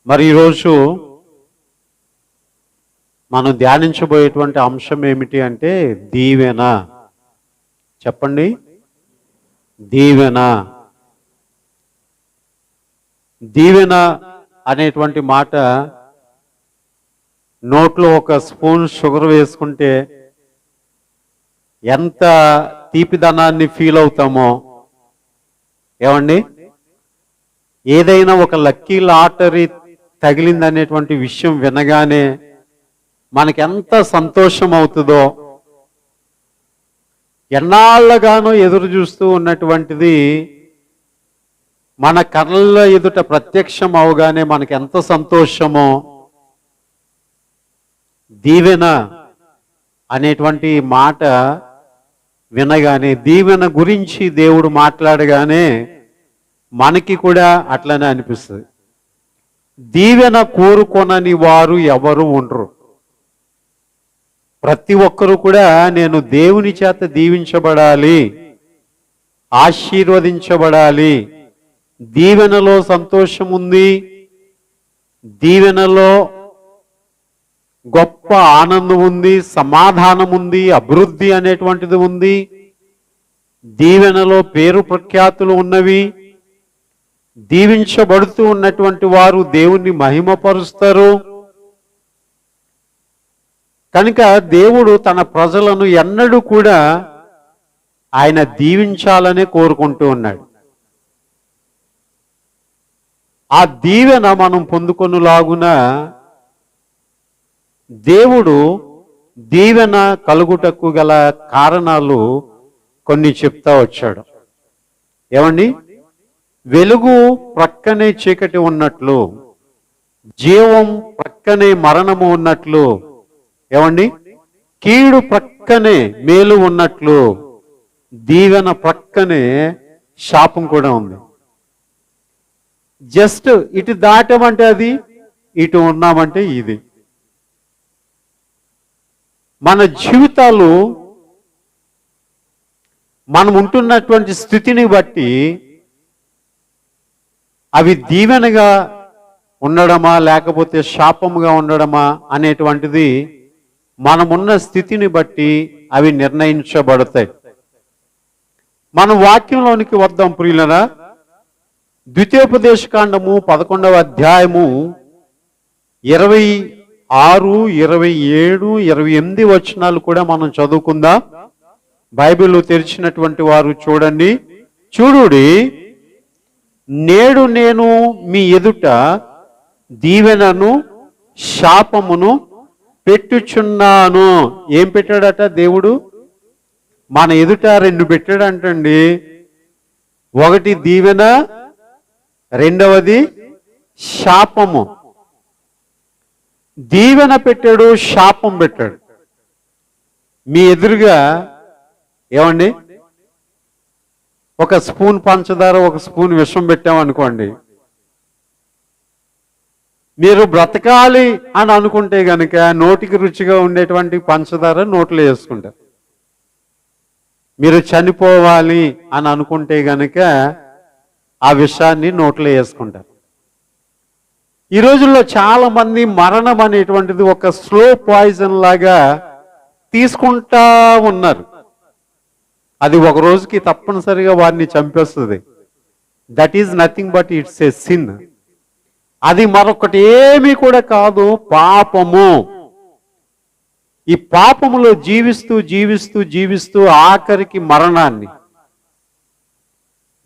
మరి ఈరోజు మనం ధ్యానించబోయేటువంటి అంశం ఏమిటి అంటే దీవెన. చెప్పండి, దీవెన. దీవెన అనేటువంటి మాట నోట్లో ఒక స్పూన్ షుగర్ వేసుకుంటే ఎంత తీపిదనాన్ని ఫీల్ అవుతామో, ఏమండి, ఏదైనా ఒక లక్కీ లాటరీ తగిలిందనేటువంటి విషయం వినగానే మనకి ఎంత సంతోషం అవుతుందో, ఎన్నాళ్ళగానో ఎదురు చూస్తూ ఉన్నటువంటిది మన కళ్ళ ఎదుట ప్రత్యక్షం అవగానే మనకి ఎంత సంతోషమో. దీవెన అనేటువంటి మాట వినగానే, దీవెన గురించి దేవుడు మాట్లాడగానే మనకి కూడా అట్లనే అనిపిస్తుంది. దీవెన కోరుకొనని వారు ఎవరు ఉండరు. ప్రతి ఒక్కరూ కూడా నేను దేవుని చేత దీవించబడాలి, ఆశీర్వదించబడాలి, దీవెనలో సంతోషం ఉంది, దీవెనలో గొప్ప ఆనందం ఉంది, సమాధానం ఉంది, అభివృద్ధి అనేటువంటిది ఉంది, దీవెనలో పేరు ప్రఖ్యాతులు ఉన్నవి, దీవించబడుతూ ఉన్నటువంటి వారు దేవుణ్ణి మహిమపరుస్తారు. కనుక దేవుడు తన ప్రజలను ఎన్నడూ కూడా ఆయన దీవించాలనే కోరుకుంటూ ఉన్నాడు. ఆ దీవెన మనం పొందుకొనులాగున దేవుడు దీవెన కలుగుటకు గల కారణాలు కొన్ని చెప్తా వచ్చాడు. ఏమండి, వెలుగు ప్రక్కనే చీకటి ఉన్నట్లు, జీవం ప్రక్కనే మరణము ఉన్నట్లు, ఏమండి, కీడు ప్రక్కనే మేలు ఉన్నట్లు, దీవెన ప్రక్కనే శాపం కూడా ఉంది. జస్ట్ ఇటు దాటమంటే అది, ఇటు ఉన్నామంటే ఇది. మన జీవితాలు మనం ఉంటున్నటువంటి స్థితిని బట్టి అవి దీవెనగా ఉండడమా లేకపోతే శాపముగా ఉండడమా అనేటువంటిది మనమున్న స్థితిని బట్టి అవి నిర్ణయించబడతాయి. మన వాక్యంలోనికి వద్దాం ప్రియులరా. ద్వితీయోపదేశకాండము 11వ అధ్యాయము 26, 27, 28 వచనాలు కూడా మనం చదువుకుందాం. బైబిల్ తెరిచినటువంటి వారు చూడండి. చూడుడి, నేడు నేను మీ ఎదుట దీవెనను శాపమును పెట్టుచున్నాను. ఏం పెట్టాడట దేవుడు? మన ఎదుట రెండు పెట్టాడంటండి. ఒకటి దీవెన, రెండవది శాపము. దీవెన పెట్టాడు, శాపం పెట్టాడు. మీ ఎదురుగా ఏమండి, ఒక స్పూన్ పంచదార, ఒక స్పూన్ విషం పెట్టామనుకోండి, మీరు బ్రతకాలి అని అనుకుంటే గనక నోటికి రుచిగా ఉండేటువంటి పంచదార నోట్లో వేసుకుంటారు. మీరు చనిపోవాలి అని అనుకుంటే గనక ఆ విషాన్ని నోట్లో వేసుకుంటారు. ఈ రోజుల్లో చాలా మంది మరణం అనేటువంటిది ఒక స్లో పాయిజన్ లాగా తీసుకుంటా ఉన్నారు. అది ఒక రోజుకి తప్పనిసరిగా వారిని చంపేస్తుంది. That is nothing but it's a sin. అది మరొకటి ఏమీ కూడా కాదు, పాపము. ఈ పాపములో జీవిస్తూ జీవిస్తూ జీవిస్తూ ఆఖరికి మరణాన్ని.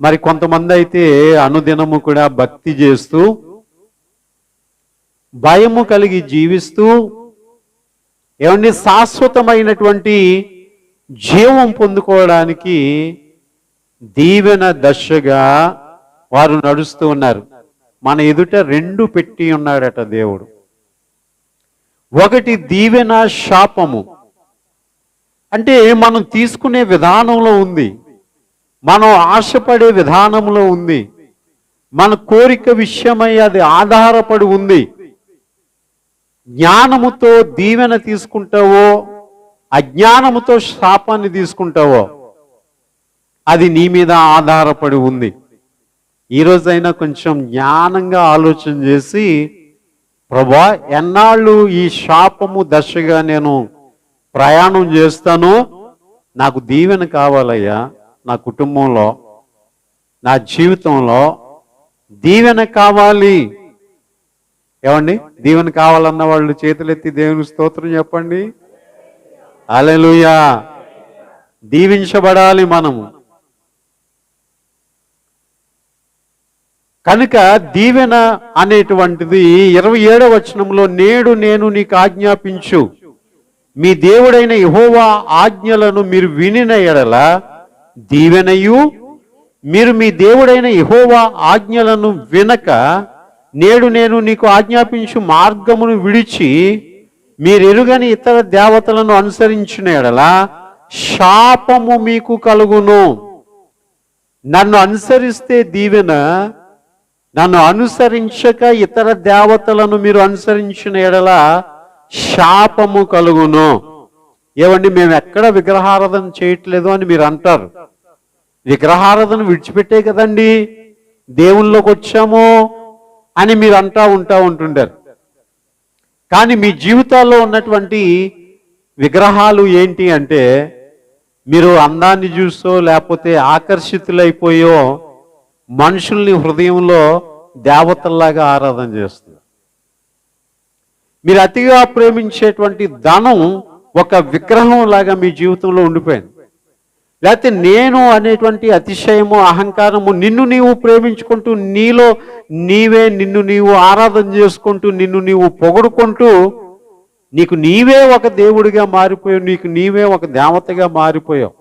మరి కొంతమంది అయితే అనుదినము కూడా భక్తి చేస్తూ, భయము కలిగి జీవిస్తూ, ఏమండి, శాశ్వతమైనటువంటి జీవం పొందుకోవడానికి దీవెన దశగా వారు నడుస్తూ ఉన్నారు. మన ఎదుట రెండు పెట్టి ఉన్నాడట దేవుడు. ఒకటి దీవెన, శాపము. అంటే మనం తీసుకునే విధానంలో ఉంది, మనం ఆశపడే విధానంలో ఉంది, మన కోరిక విషయమై అది ఆధారపడి ఉంది. జ్ఞానముతో దీవెన తీసుకుంటావో, అజ్ఞానముతో శాపాన్ని తీసుకుంటావో, అది నీ మీద ఆధారపడి ఉంది. ఈ రోజైనా కొంచెం జ్ఞానంగా ఆలోచన చేసి ప్రభువా, ఎన్నాళ్ళు ఈ శాపము దశగా నేను ప్రయాణం చేస్తాను, నాకు దీవెన కావాలయ్యా. నా కుటుంబంలో, నా జీవితంలో దీవెన కావాలి. ఏమండి, దీవెన కావాలన్న వాళ్ళు చేతులెత్తి దేవుని స్తోత్రం చెప్పండి. హల్లెలూయా. దీవించబడాలి మనము. కనుక దీవెన అనేటువంటిది 27వ వచనంలో, నేడు నేను నీకు ఆజ్ఞాపించు మీ దేవుడైన యెహోవా ఆజ్ఞలను మీరు వినిన ఎడల దీవెనయు, మీరు మీ దేవుడైన యెహోవా ఆజ్ఞలను వినక నేడు నేను నీకు ఆజ్ఞాపించు మార్గమును విడిచి మీరెరుగని ఇతర దేవతలను అనుసరించిన ఎడల శాపము మీకు కలుగును. నన్ను అనుసరిస్తే దీవెన, నన్ను అనుసరించక ఇతర దేవతలను మీరు అనుసరించిన ఎడల శాపము కలుగును. ఏమండి, మేము ఎక్కడ విగ్రహారాధన చేయట్లేదు అని మీరు అంటారు. విగ్రహారాధన విడిచిపెట్టే కదండి దేవుళ్ళలోకి వచ్చాము అని మీరు ఉంటుంటారు. కానీ మీ జీవితాల్లో ఉన్నటువంటి విగ్రహాలు ఏంటి అంటే, మీరు అందాన్ని చూసో లేకపోతే ఆకర్షితులైపోయో మనుషుల్ని హృదయంలో దేవతల్లాగా ఆరాధన చేస్తున్నారు. మీరు అతిగా ప్రేమించేటువంటి ధనం ఒక విగ్రహం లాగా మీ జీవితంలో ఉండిపోయింది. లేకపోతే నేను అనేటువంటి అతిశయము, అహంకారము, నిన్ను నీవు ప్రేమించుకుంటూ నీలో నీవే నిన్ను నీవు ఆరాధన చేసుకుంటూ నిన్ను నీవు పొగడుకుంటూ నీకు నీవే ఒక దేవుడిగా మారిపోయావు, నీకు నీవే ఒక దేవతగా మారిపోయావు.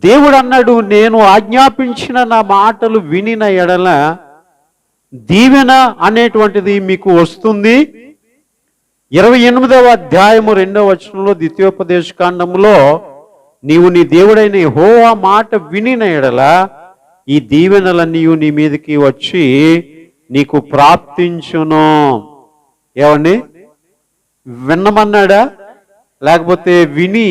దేవుడు అన్నాడు, నేను ఆజ్ఞాపించిన నా మాటలు వినిన ఎడల దీవెన అనేటువంటిది మీకు వస్తుంది. 28వ అధ్యాయము 2వ వచనంలో, ద్వితీయోపదేశకాండములో, నీవు నీ దేవుడైన యెహోవా మాట వినిన ఎడల ఈ దీవెనలన్నీ నీ మీదకి వచ్చి నీకు ప్రాప్తించును. ఏమండి, విన్నమన్నాడా? లేకపోతే విని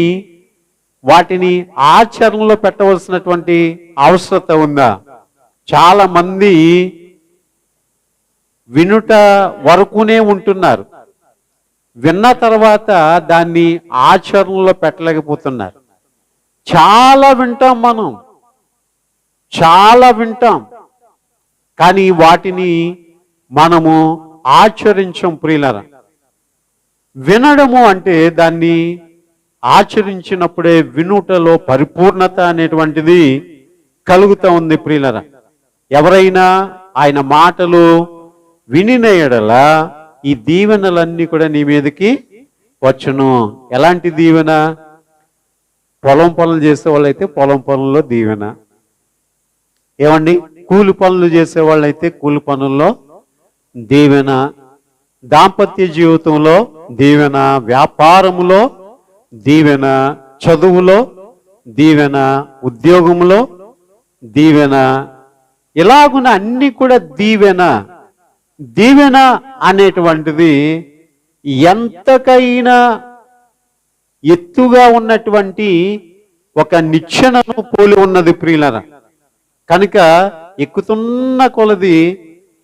వాటిని ఆచరణలో పెట్టవలసినటువంటి అవసరత ఉందా? చాలా మంది వినుట వరకునే ఉంటున్నారు, విన్న తర్వాత దాన్ని ఆచరణలో పెట్టలేకపోతున్నారు. చాలా వింటాం, మనం చాలా వింటాం, కానీ వాటిని మనము ఆచరించం ప్రియులారా. వినడము అంటే దాన్ని ఆచరించినప్పుడే వినుటలో పరిపూర్ణత అనేటువంటిది కలుగుతూ ఉంది ప్రియులారా. ఎవరైనా ఆయన మాటలు వినిన ఎడల ఈ దీవెనలన్నీ కూడా నీ మీదకి వచ్చును. ఎలాంటి దీవెన? పొలం పనులు చేసే వాళ్ళైతే పొలం పనుల్లో దీవెన. ఏమండి, కూలి పనులు చేసే వాళ్ళైతే కూలి పనుల్లో దీవెన, దాంపత్య జీవితంలో దీవెన, వ్యాపారములో దీవెన, చదువులో దీవెన, ఉద్యోగంలో దీవెన, ఇలాగున అన్ని కూడా దీవెన. దీవెన అనేటువంటిది ఎంతకైనా ఎత్తుగా ఉన్నటువంటి ఒక నిచ్చెనను పోలి ఉన్నది ప్రియులరా. కనుక ఎక్కుతున్న కొలది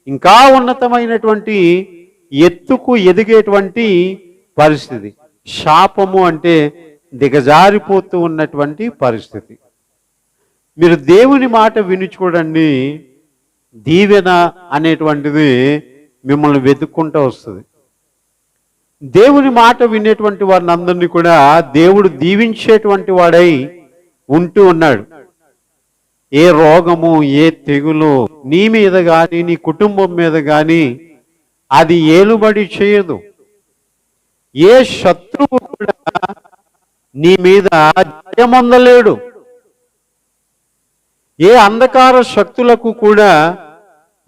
ఇంకా ఉన్నతమైనటువంటి ఎత్తుకు ఎదిగేటువంటి పరిస్థితి. శాపము అంటే దిగజారిపోతూ ఉన్నటువంటి పరిస్థితి. మీరు దేవుని మాట విని చూడండి, దీవెన అనేటువంటిది మిమ్మల్ని వెతుక్కుంటూ వస్తుంది. దేవుని మాట వినేటువంటి వారిని అందరినీ కూడా దేవుడు దీవించేటువంటి వాడై ఉంటూ ఉన్నాడు. ఏ రోగము, ఏ తెగులు నీ మీద కానీ నీ కుటుంబం మీద కానీ అది ఏలుబడి చేయదు. ఏ శత్రువు కూడా నీ మీద జయమొందలేడు. ఏ అంధకార శక్తులకు కూడా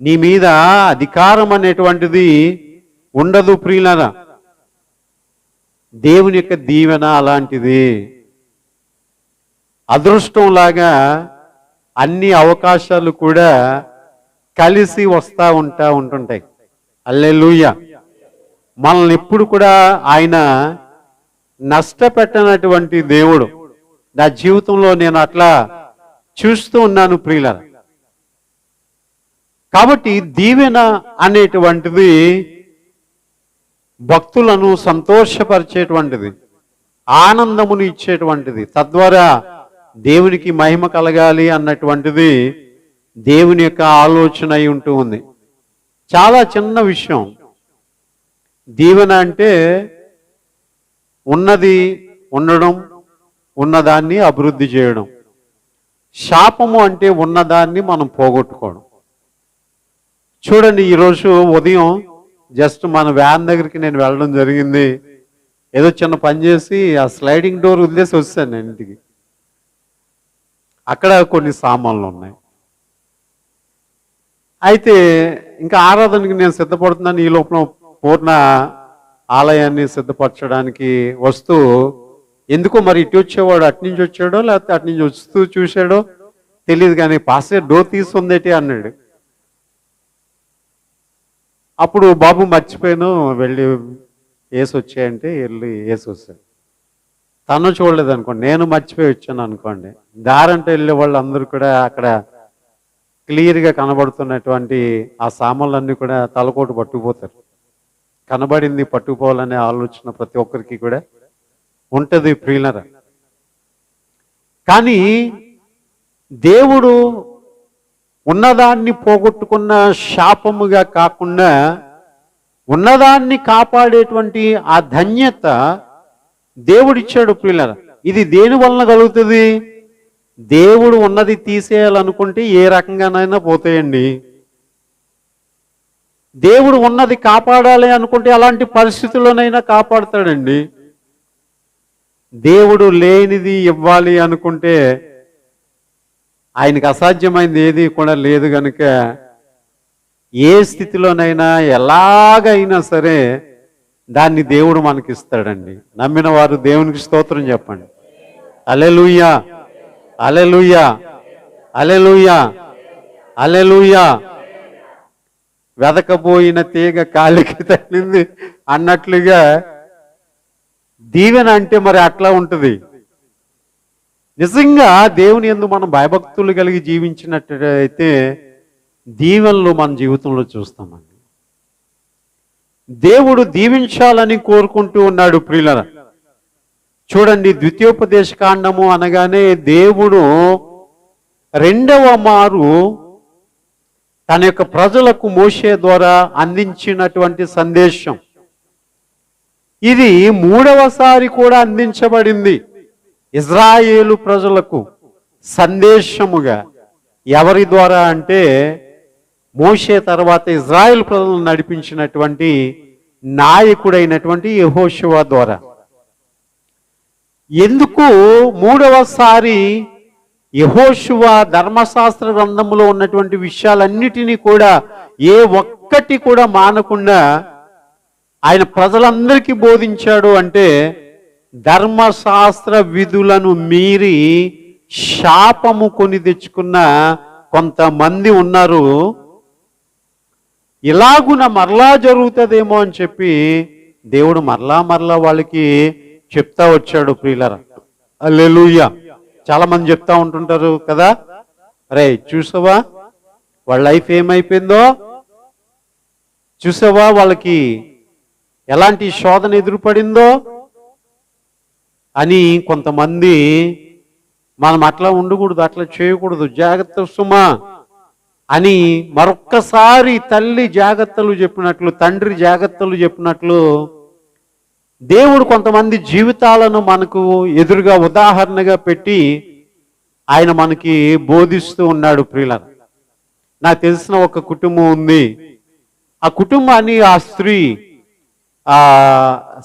నీ మీద అధికారం అనేటువంటిది ఉండదు ప్రియులారా. దేవుని యొక్క దీవెన అలాంటిది. అదృష్టంలాగా అన్ని అవకాశాలు కూడా కలిసి ఉంటుంటాయి. హల్లెలూయా. మనల్ని ఎప్పుడు కూడా ఆయన నష్టపెట్టనటువంటి దేవుడు. నా జీవితంలో నేను అట్లా చూస్తూ ఉన్నాను ప్రియులారా. కాబట్టి దీవెన అనేటువంటిది భక్తులను సంతోషపరిచేటువంటిది, ఆనందమును ఇచ్చేటువంటిది, తద్వారా దేవునికి మహిమ కలగాలి అన్నటువంటిది దేవుని యొక్క ఆలోచన అయి ఉంటూ ఉంది. చాలా చిన్న విషయం. దీవెన అంటే ఉన్నది ఉండడం, ఉన్నదాన్ని అభివృద్ధి చేయడం. శాపము అంటే ఉన్నదాన్ని మనం పోగొట్టుకోవడం. చూడండి, ఈరోజు ఉదయం జస్ట్ మన వ్యాన్ దగ్గరికి నేను వెళ్ళడం జరిగింది. ఏదో చిన్న పని చేసి ఆ స్లైడింగ్ డోర్ వదిలేసి వచ్చాను నేను ఇంటికి. అక్కడ కొన్ని సామాన్లు ఉన్నాయి. అయితే ఇంకా ఆరాధనకి నేను సిద్ధపడుతున్నాను. ఈ లోపల పూర్ణ ఆలయాన్ని సిద్ధపరచడానికి వస్తూ, ఎందుకో మరి ఇటు వచ్చేవాడు అటు నుంచి వచ్చాడో లేకపోతే అటు నుంచి వస్తూ చూశాడో తెలియదు, కానీ పాసే డోర్ తీసుందేటి అన్నాడు. అప్పుడు బాబు మర్చిపోయాను, వెళ్ళి వేసి వచ్చాయంటే వెళ్ళి వేసి వచ్చాను. తను చూడలేదు అనుకోండి, నేను మర్చిపోయి వచ్చాను అనుకోండి. దారంటే వెళ్ళే వాళ్ళు అందరూ కూడా అక్కడ క్లియర్గా కనబడుతున్నటువంటి ఆ సామాన్లన్నీ కూడా తలకోటు పట్టుకుపోతారు. కనబడింది పట్టుకుపోవాలనే ఆలోచన ప్రతి ఒక్కరికి కూడా ఉంటుంది ప్రియులరా. కానీ దేవుడు ఉన్నదాన్ని పోగొట్టుకున్న శాపముగా కాకుండా ఉన్నదాన్ని కాపాడేటువంటి ఆ ధన్యత దేవుడిచ్చాడు ప్రియులరా. ఇది దేని వలన కలుగుతుంది? దేవుడు ఉన్నది తీసేయాలనుకుంటే ఏ రకంగానైనా పోతాయండి. దేవుడు ఉన్నది కాపాడాలి అనుకుంటే అలాంటి పరిస్థితుల్లోనైనా కాపాడుతాడండి. దేవుడు లేనిది ఇవ్వాలి అనుకుంటే ఆయనకు అసాధ్యమైంది ఏది కూడా లేదు కనుక ఏ స్థితిలోనైనా ఎలాగైనా సరే దాన్ని దేవుడు మనకిస్తాడండి. నమ్మిన వారు దేవునికి స్తోత్రం చెప్పండి. హల్లెలూయా, హల్లెలూయా, హల్లెలూయా, హల్లెలూయా. వెదకబోయిన తీగ కాలికి తగిలింది అన్నట్లుగా దీవెన అంటే మరి అట్లా ఉంటుంది. నిజంగా దేవుని యందు మనం భయభక్తులు కలిగి జీవించినట్టయితే దీవెనలు మన జీవితంలో చూస్తామండి. దేవుడు దీవించాలని కోరుకుంటూ ఉన్నాడు ప్రియులరా. చూడండి, ద్వితీయోపదేశ కాండము అనగానే దేవుడు రెండవ మారు తన యొక్క ప్రజలకు మోషే ద్వారా అందించినటువంటి సందేశం ఇది మూడవసారి కూడా అందించబడింది ఇజ్రాయేలు ప్రజలకు సందేశముగా. ఎవరి ద్వారా అంటే మోషే తర్వాత ఇజ్రాయేల్ ప్రజలను నడిపించినటువంటి నాయకుడైనటువంటి యెహోషువ ద్వారా. ఎందుకు మూడవసారి యెహోషువ ధర్మశాస్త్ర గ్రంథంలో ఉన్నటువంటి విషయాలన్నిటినీ కూడా ఏ ఒక్కటి కూడా మానకుండా ఆయన ప్రజలందరికీ బోధించాడు అంటే ధర్మశాస్త్ర విధులను మీరి శాపము కొని తెచ్చుకున్న కొంతమంది ఉన్నారు. ఇలాగున మరలా జరుగుతుందేమో అని చెప్పి దేవుడు మరలా వాళ్ళకి చెప్తా వచ్చాడు ప్రియులరా. హల్లెలూయా. చాలా మంది చెప్తా ఉంటుంటారు కదా, అరే చూసావా వాళ్ళ లైఫ్ ఏమైపోయిందో, చూసావా వాళ్ళకి ఎలాంటి శోధన ఎదురుపడిందో అని. కొంతమంది మనం అట్లా ఉండకూడదు, అట్లా చేయకూడదు, జాగ్రత్త సుమా అని మరొక్కసారి తల్లి జాగ్రత్తలు చెప్పినట్లు, తండ్రి జాగ్రత్తలు చెప్పినట్లు దేవుడు కొంతమంది జీవితాలను మనకు ఎదురుగా ఉదాహరణగా పెట్టి ఆయన మనకి బోధిస్తూ ఉన్నాడు ప్రియులారా. నాకు తెలిసిన ఒక కుటుంబం ఉంది. ఆ కుటుంబాన్ని ఆ స్త్రీ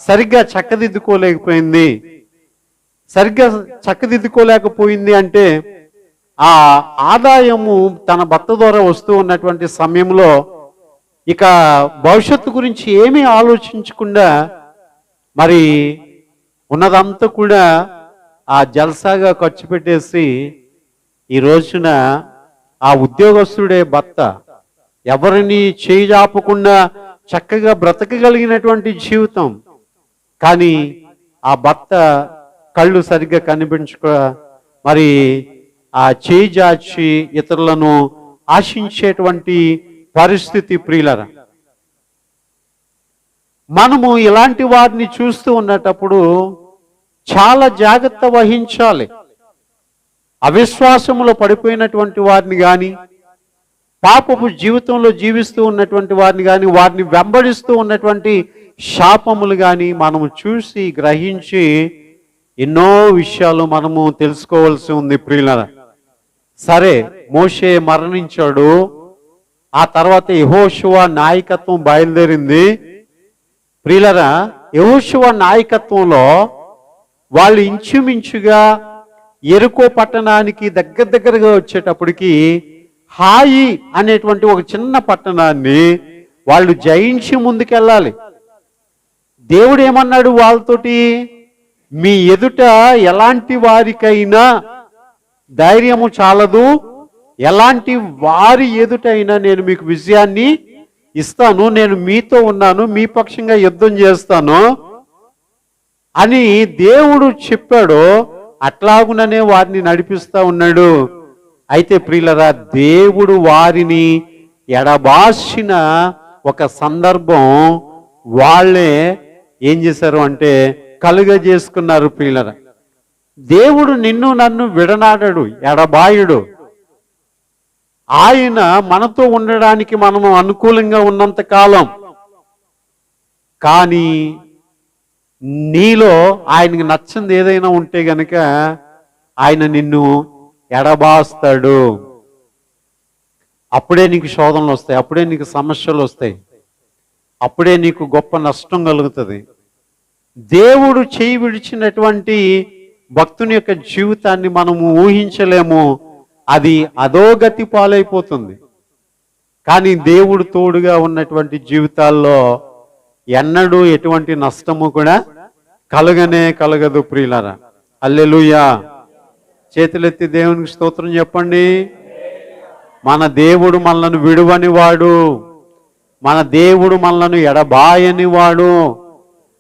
సరిగ్గా చక్కదిద్దుకోలేకపోయింది. సరిగ్గా చక్కదిద్దుకోలేకపోయింది అంటే ఆ ఆదాయము తన భర్త ద్వారా వస్తూ ఉన్నటువంటి సమయంలో ఇక భవిష్యత్తు గురించి ఏమీ ఆలోచించకుండా మరి ఉన్నదంతా కూడా ఆ జల్సాగా ఖర్చు పెట్టేసి ఈ రోజున ఆ ఉద్యోగస్తుడే భర్త ఎవరిని చేయి జాపకుండా చక్కగా బ్రతకగలిగినటువంటి జీవితం. కానీ ఆ భర్త కళ్ళు సరిగ్గా కనిపించుక మరి ఆ చేయి జాచి ఇతరులను ఆశించేటువంటి పరిస్థితి ప్రియులరా. మనము ఇలాంటి వారిని చూస్తూ ఉన్నటప్పుడు చాలా జాగ్రత్త వహించాలి. అవిశ్వాసములో పడిపోయినటువంటి వారిని కానీ, పాపపు జీవితంలో జీవిస్తూ ఉన్నటువంటి వారిని కానీ, వారిని వెంబడిస్తూ ఉన్నటువంటి శాపములు కానీ మనము చూసి గ్రహించి ఎన్నో విషయాలు మనము తెలుసుకోవాల్సి ఉంది ప్రియులరా. సరే, మోషే మరణించాడు. ఆ తర్వాత యెహోషువ నాయకత్వం బయలుదేరింది. ప్రియులరా, యెహోషువ నాయకత్వంలో వాళ్ళు ఇంచుమించుగా యెరికో పట్టణానికి దగ్గరగా వచ్చేటప్పటికి హాయి అనేటువంటి ఒక చిన్న పట్టణాన్ని వాళ్ళు జయించి ముందుకెళ్ళాలి. దేవుడు ఏమన్నాడు వాళ్ళతోటి? మీ ఎదుట ఎలాంటి వారికైనా ధైర్యము చాలదు, ఎలాంటి వారి ఎదుటైనా నేను మీకు విజయాన్ని ఇస్తాను, నేను మీతో ఉన్నాను, మీ పక్షంగా యుద్ధం చేస్తాను అని దేవుడు చెప్పాడు. అట్లాగుననే వారిని నడిపిస్తా ఉన్నాడు. అయితే ప్రియులరా, దేవుడు వారిని ఎడబాసిన ఒక సందర్భం వాళ్ళే ఏం చేశారు అంటే కలుగజేసుకున్నారు. ప్రియులరా, దేవుడు నిన్ను నన్ను విడనాడడు, ఎడబాయుడు. ఆయన మనతో ఉండడానికి మనము అనుకూలంగా ఉన్నంత కాలం, కానీ నీలో ఆయనకి నచ్చింది ఏదైనా ఉంటే గనక ఆయన నిన్ను ఎడబాస్తాడు. అప్పుడే నీకు శోధనలు వస్తాయి, అప్పుడే నీకు సమస్యలు వస్తాయి, అప్పుడే నీకు గొప్ప నష్టం కలుగుతుంది. దేవుడు చేయి విడిచినటువంటి భక్తుని యొక్క జీవితాన్ని మనము ఊహించలేము. అది అధోగతి పాలైపోతుంది. కానీ దేవుడు తోడుగా ఉన్నటువంటి జీవితాల్లో ఎన్నడూ ఎటువంటి నష్టము కూడా కలగదు ప్రియులారా. హల్లెలూయా. చేతులెత్తి దేవునికి స్తోత్రం చెప్పండి. మన దేవుడు మనలను విడువని వాడు, మన దేవుడు మనలను ఎడబాయని వాడు.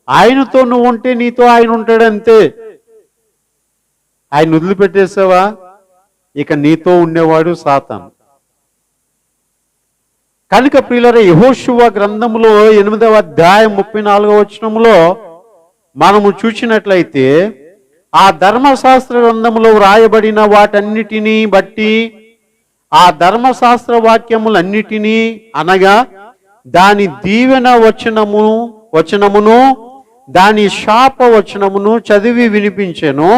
ఆయనతో నువ్వు ఉంటే నీతో ఆయన ఉంటాడు, అంతే. ఆయన వదిలిపెట్టేసావా, ఇక నీతో ఉండేవాడు సాతాను. కనుక ప్రియులారా, యెహోషువ గ్రంథములో 8వ అధ్యాయం 34వ వచనములో మనము చూసినట్లయితే ఆ ధర్మశాస్త్ర గ్రంథములో వ్రాయబడిన వాటన్నిటినీ బట్టి, ఆ ధర్మశాస్త్ర వాక్యములన్నిటినీ అనగా దాని దీవెన వచనమును దాని శాప వచనమును చదివి వినిపించెను.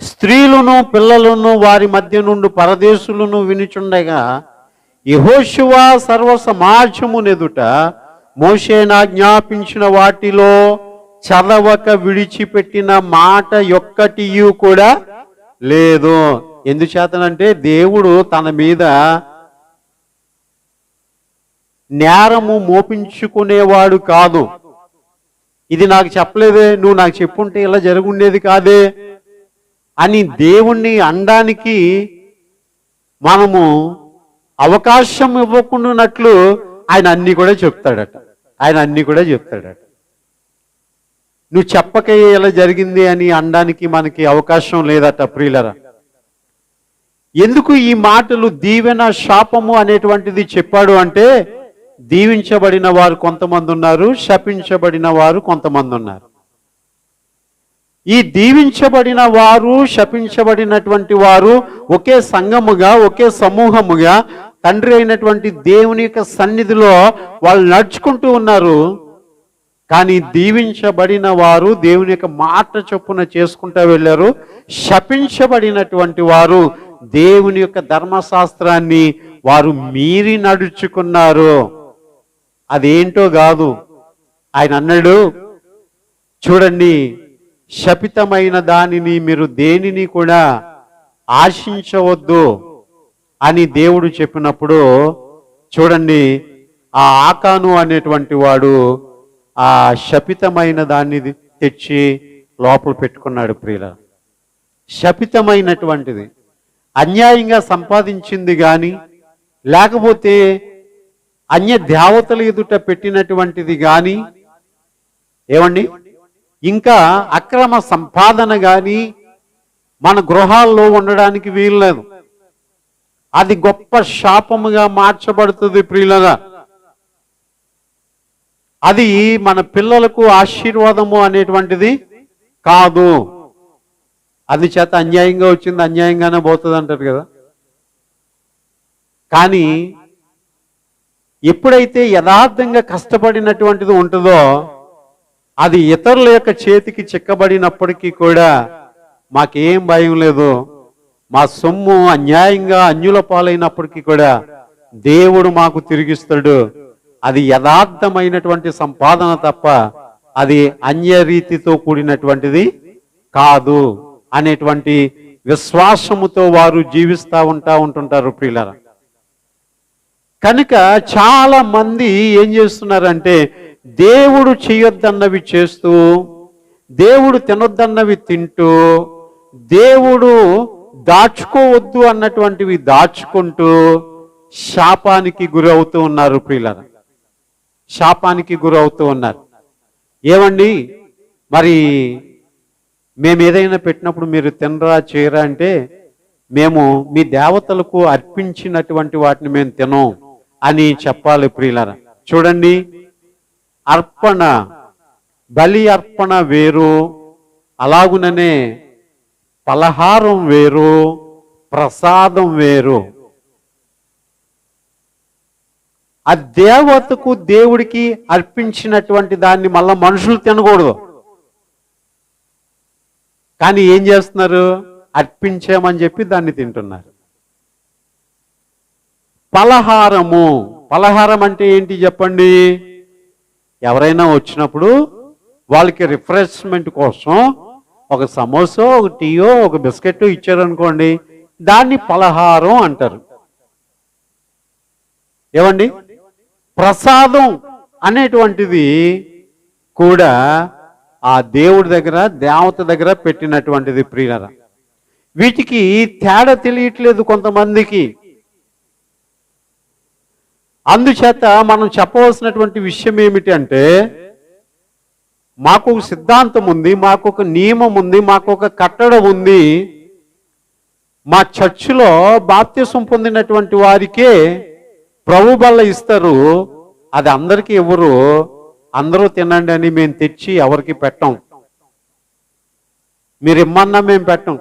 స్త్రీలను పిల్లలను వారి మధ్య నుండి పరదేశులను వినుచుండగా యెహోషువ సర్వ సమాజమునెదుట మోషేనాజ్ఞాపించిన వాటిలో చదవక విడిచిపెట్టిన మాట ఒక్కటియు కూడా లేదు. ఎందుచేతనంటే దేవుడు తన మీద నేరము మోపించుకునేవాడు కాదు. ఇది నాకు చెప్పలేదే, నువ్వు నాకు చెప్పుంటే ఇలా జరుగుండేది కాదే అని దేవుణ్ణి అనడానికి మనము అవకాశం ఇవ్వకుండానట్లు ఆయన అన్ని కూడా చెప్తాడట. నువ్వు చెప్పకే ఇలా జరిగింది అని అనడానికి మనకి అవకాశం లేదట ప్రియులరా. ఎందుకు ఈ మాటలు దీవెన శాపము అనేటువంటిది చెప్పాడు అంటే, దీవించబడిన వారు కొంతమంది ఉన్నారు, శపించబడిన వారు కొంతమంది ఉన్నారు. ఈ దీవించబడిన వారు, శపించబడినటువంటి వారు ఒకే సంఘముగా, ఒకే సమూహముగా తండ్రి అయినటువంటి దేవుని యొక్క సన్నిధిలో వాళ్ళు నడుచుకుంటూ ఉన్నారు. కానీ దీవించబడిన వారు దేవుని యొక్క మాట చొప్పున చేసుకుంటూ వెళ్ళారు. శపించబడినటువంటి వారు దేవుని యొక్క ధర్మశాస్త్రాన్ని వారు మీరి నడుచుకున్నారు. అదేంటో కాదు. ఆయన అన్నాడు, చూడండి, శపితమైన దానిని మీరు దేనిని కూడా ఆశించవద్దు అని దేవుడు చెప్పినప్పుడు, చూడండి, ఆ ఆకాను అనేటువంటి వాడు ఆ శపితమైన దాన్ని తెచ్చి లోపల పెట్టుకున్నాడు. ప్రియుల, శపితమైనటువంటిది అన్యాయంగా సంపాదించింది కానీ, లేకపోతే అన్య దేవతల ఎదుట పెట్టినటువంటిది కానీ, ఏమండి, ఇంకా అక్రమ సంపాదన కానీ మన గృహాల్లో ఉండడానికి వీల్లేదు. అది గొప్ప శాపముగా మార్చబడుతుంది ప్రియులరా. అది మన పిల్లలకు ఆశీర్వాదము అనేటువంటిది కాదు. అందుచేత అన్యాయంగా వచ్చింది అన్యాయంగానే పోతుంది అంటారు కదా. కానీ ఎప్పుడైతే యథార్థంగా కష్టపడినటువంటిది ఉంటుందో అది ఇతరుల యొక్క చేతికి చిక్కబడినప్పటికీ కూడా మాకేం భయం లేదు. మా సొమ్ము అన్యాయంగా అన్యుల పాలైనప్పటికీ కూడా దేవుడు మాకు తిరిగిస్తాడు. అది యథార్థమైనటువంటి సంపాదన తప్ప అది అన్య రీతితో కూడినటువంటిది కాదు అనేటువంటి విశ్వాసముతో వారు జీవిస్తూ ఉంటుంటారు ప్రియులారా. కనుక చాలా మంది ఏం చేస్తున్నారంటే దేవుడు చేయొద్దన్నవి చేస్తూ, దేవుడు తినొద్దన్నవి తింటూ, దేవుడు దాచుకోవద్దు అన్నటువంటివి దాచుకుంటూ శాపానికి గురవుతూ ఉన్నారు ప్రియులారా. శాపానికి గురవుతూ ఉన్నారు. ఏమండి మరి మేము ఏదైనా పెట్టినప్పుడు మీరు తినరా చేయరా అంటే మేము మీ దేవతలకు అర్పించినటువంటి వాటిని మేము తినం అని చెప్పాలి ప్రియులారా. చూడండి, అర్పణ, బలి అర్పణ వేరు, అలాగుననే పలహారం వేరు, ప్రసాదం వేరు. ఆ దేవతకు దేవుడికి అర్పించినటువంటి దాన్ని మళ్ళా మనుషులు తినకూడదు. కానీ ఏం చేస్తున్నారు? అర్పించామని చెప్పి దాన్ని తింటున్నారు. పలహారము, పలహారం అంటే ఏంటి చెప్పండి? ఎవరైనా వచ్చినప్పుడు వాళ్ళకి రిఫ్రెష్మెంట్ కోసం ఒక సమోసో, ఒక టీయో, ఒక బిస్కెట్ ఇచ్చారనుకోండి, దాన్ని పలహారం అంటారు. ఏమండి? ప్రసాదం అనేటువంటిది కూడా ఆ దేవుడి దగ్గర, దేవత దగ్గర పెట్టినటువంటిది ప్రియులారా. వీటికి తేడా తెలియట్లేదు కొంతమందికి. అందుచేత మనం చెప్పవలసినటువంటి విషయం ఏమిటి అంటే, మాకు ఒక సిద్ధాంతం ఉంది, మాకు ఒక నియమం ఉంది, మాకు ఒక కట్టడం ఉంది. మా చర్చిలో బాప్తిసం పొందినటువంటి వారికే ప్రభు బల్ల ఇస్తారు. అది అందరికీ ఇవ్వరు. అందరూ తినండి అని మేము తెచ్చి ఎవరికి పెట్టం. మీరు ఇమ్మన్నా మేము పెట్టం.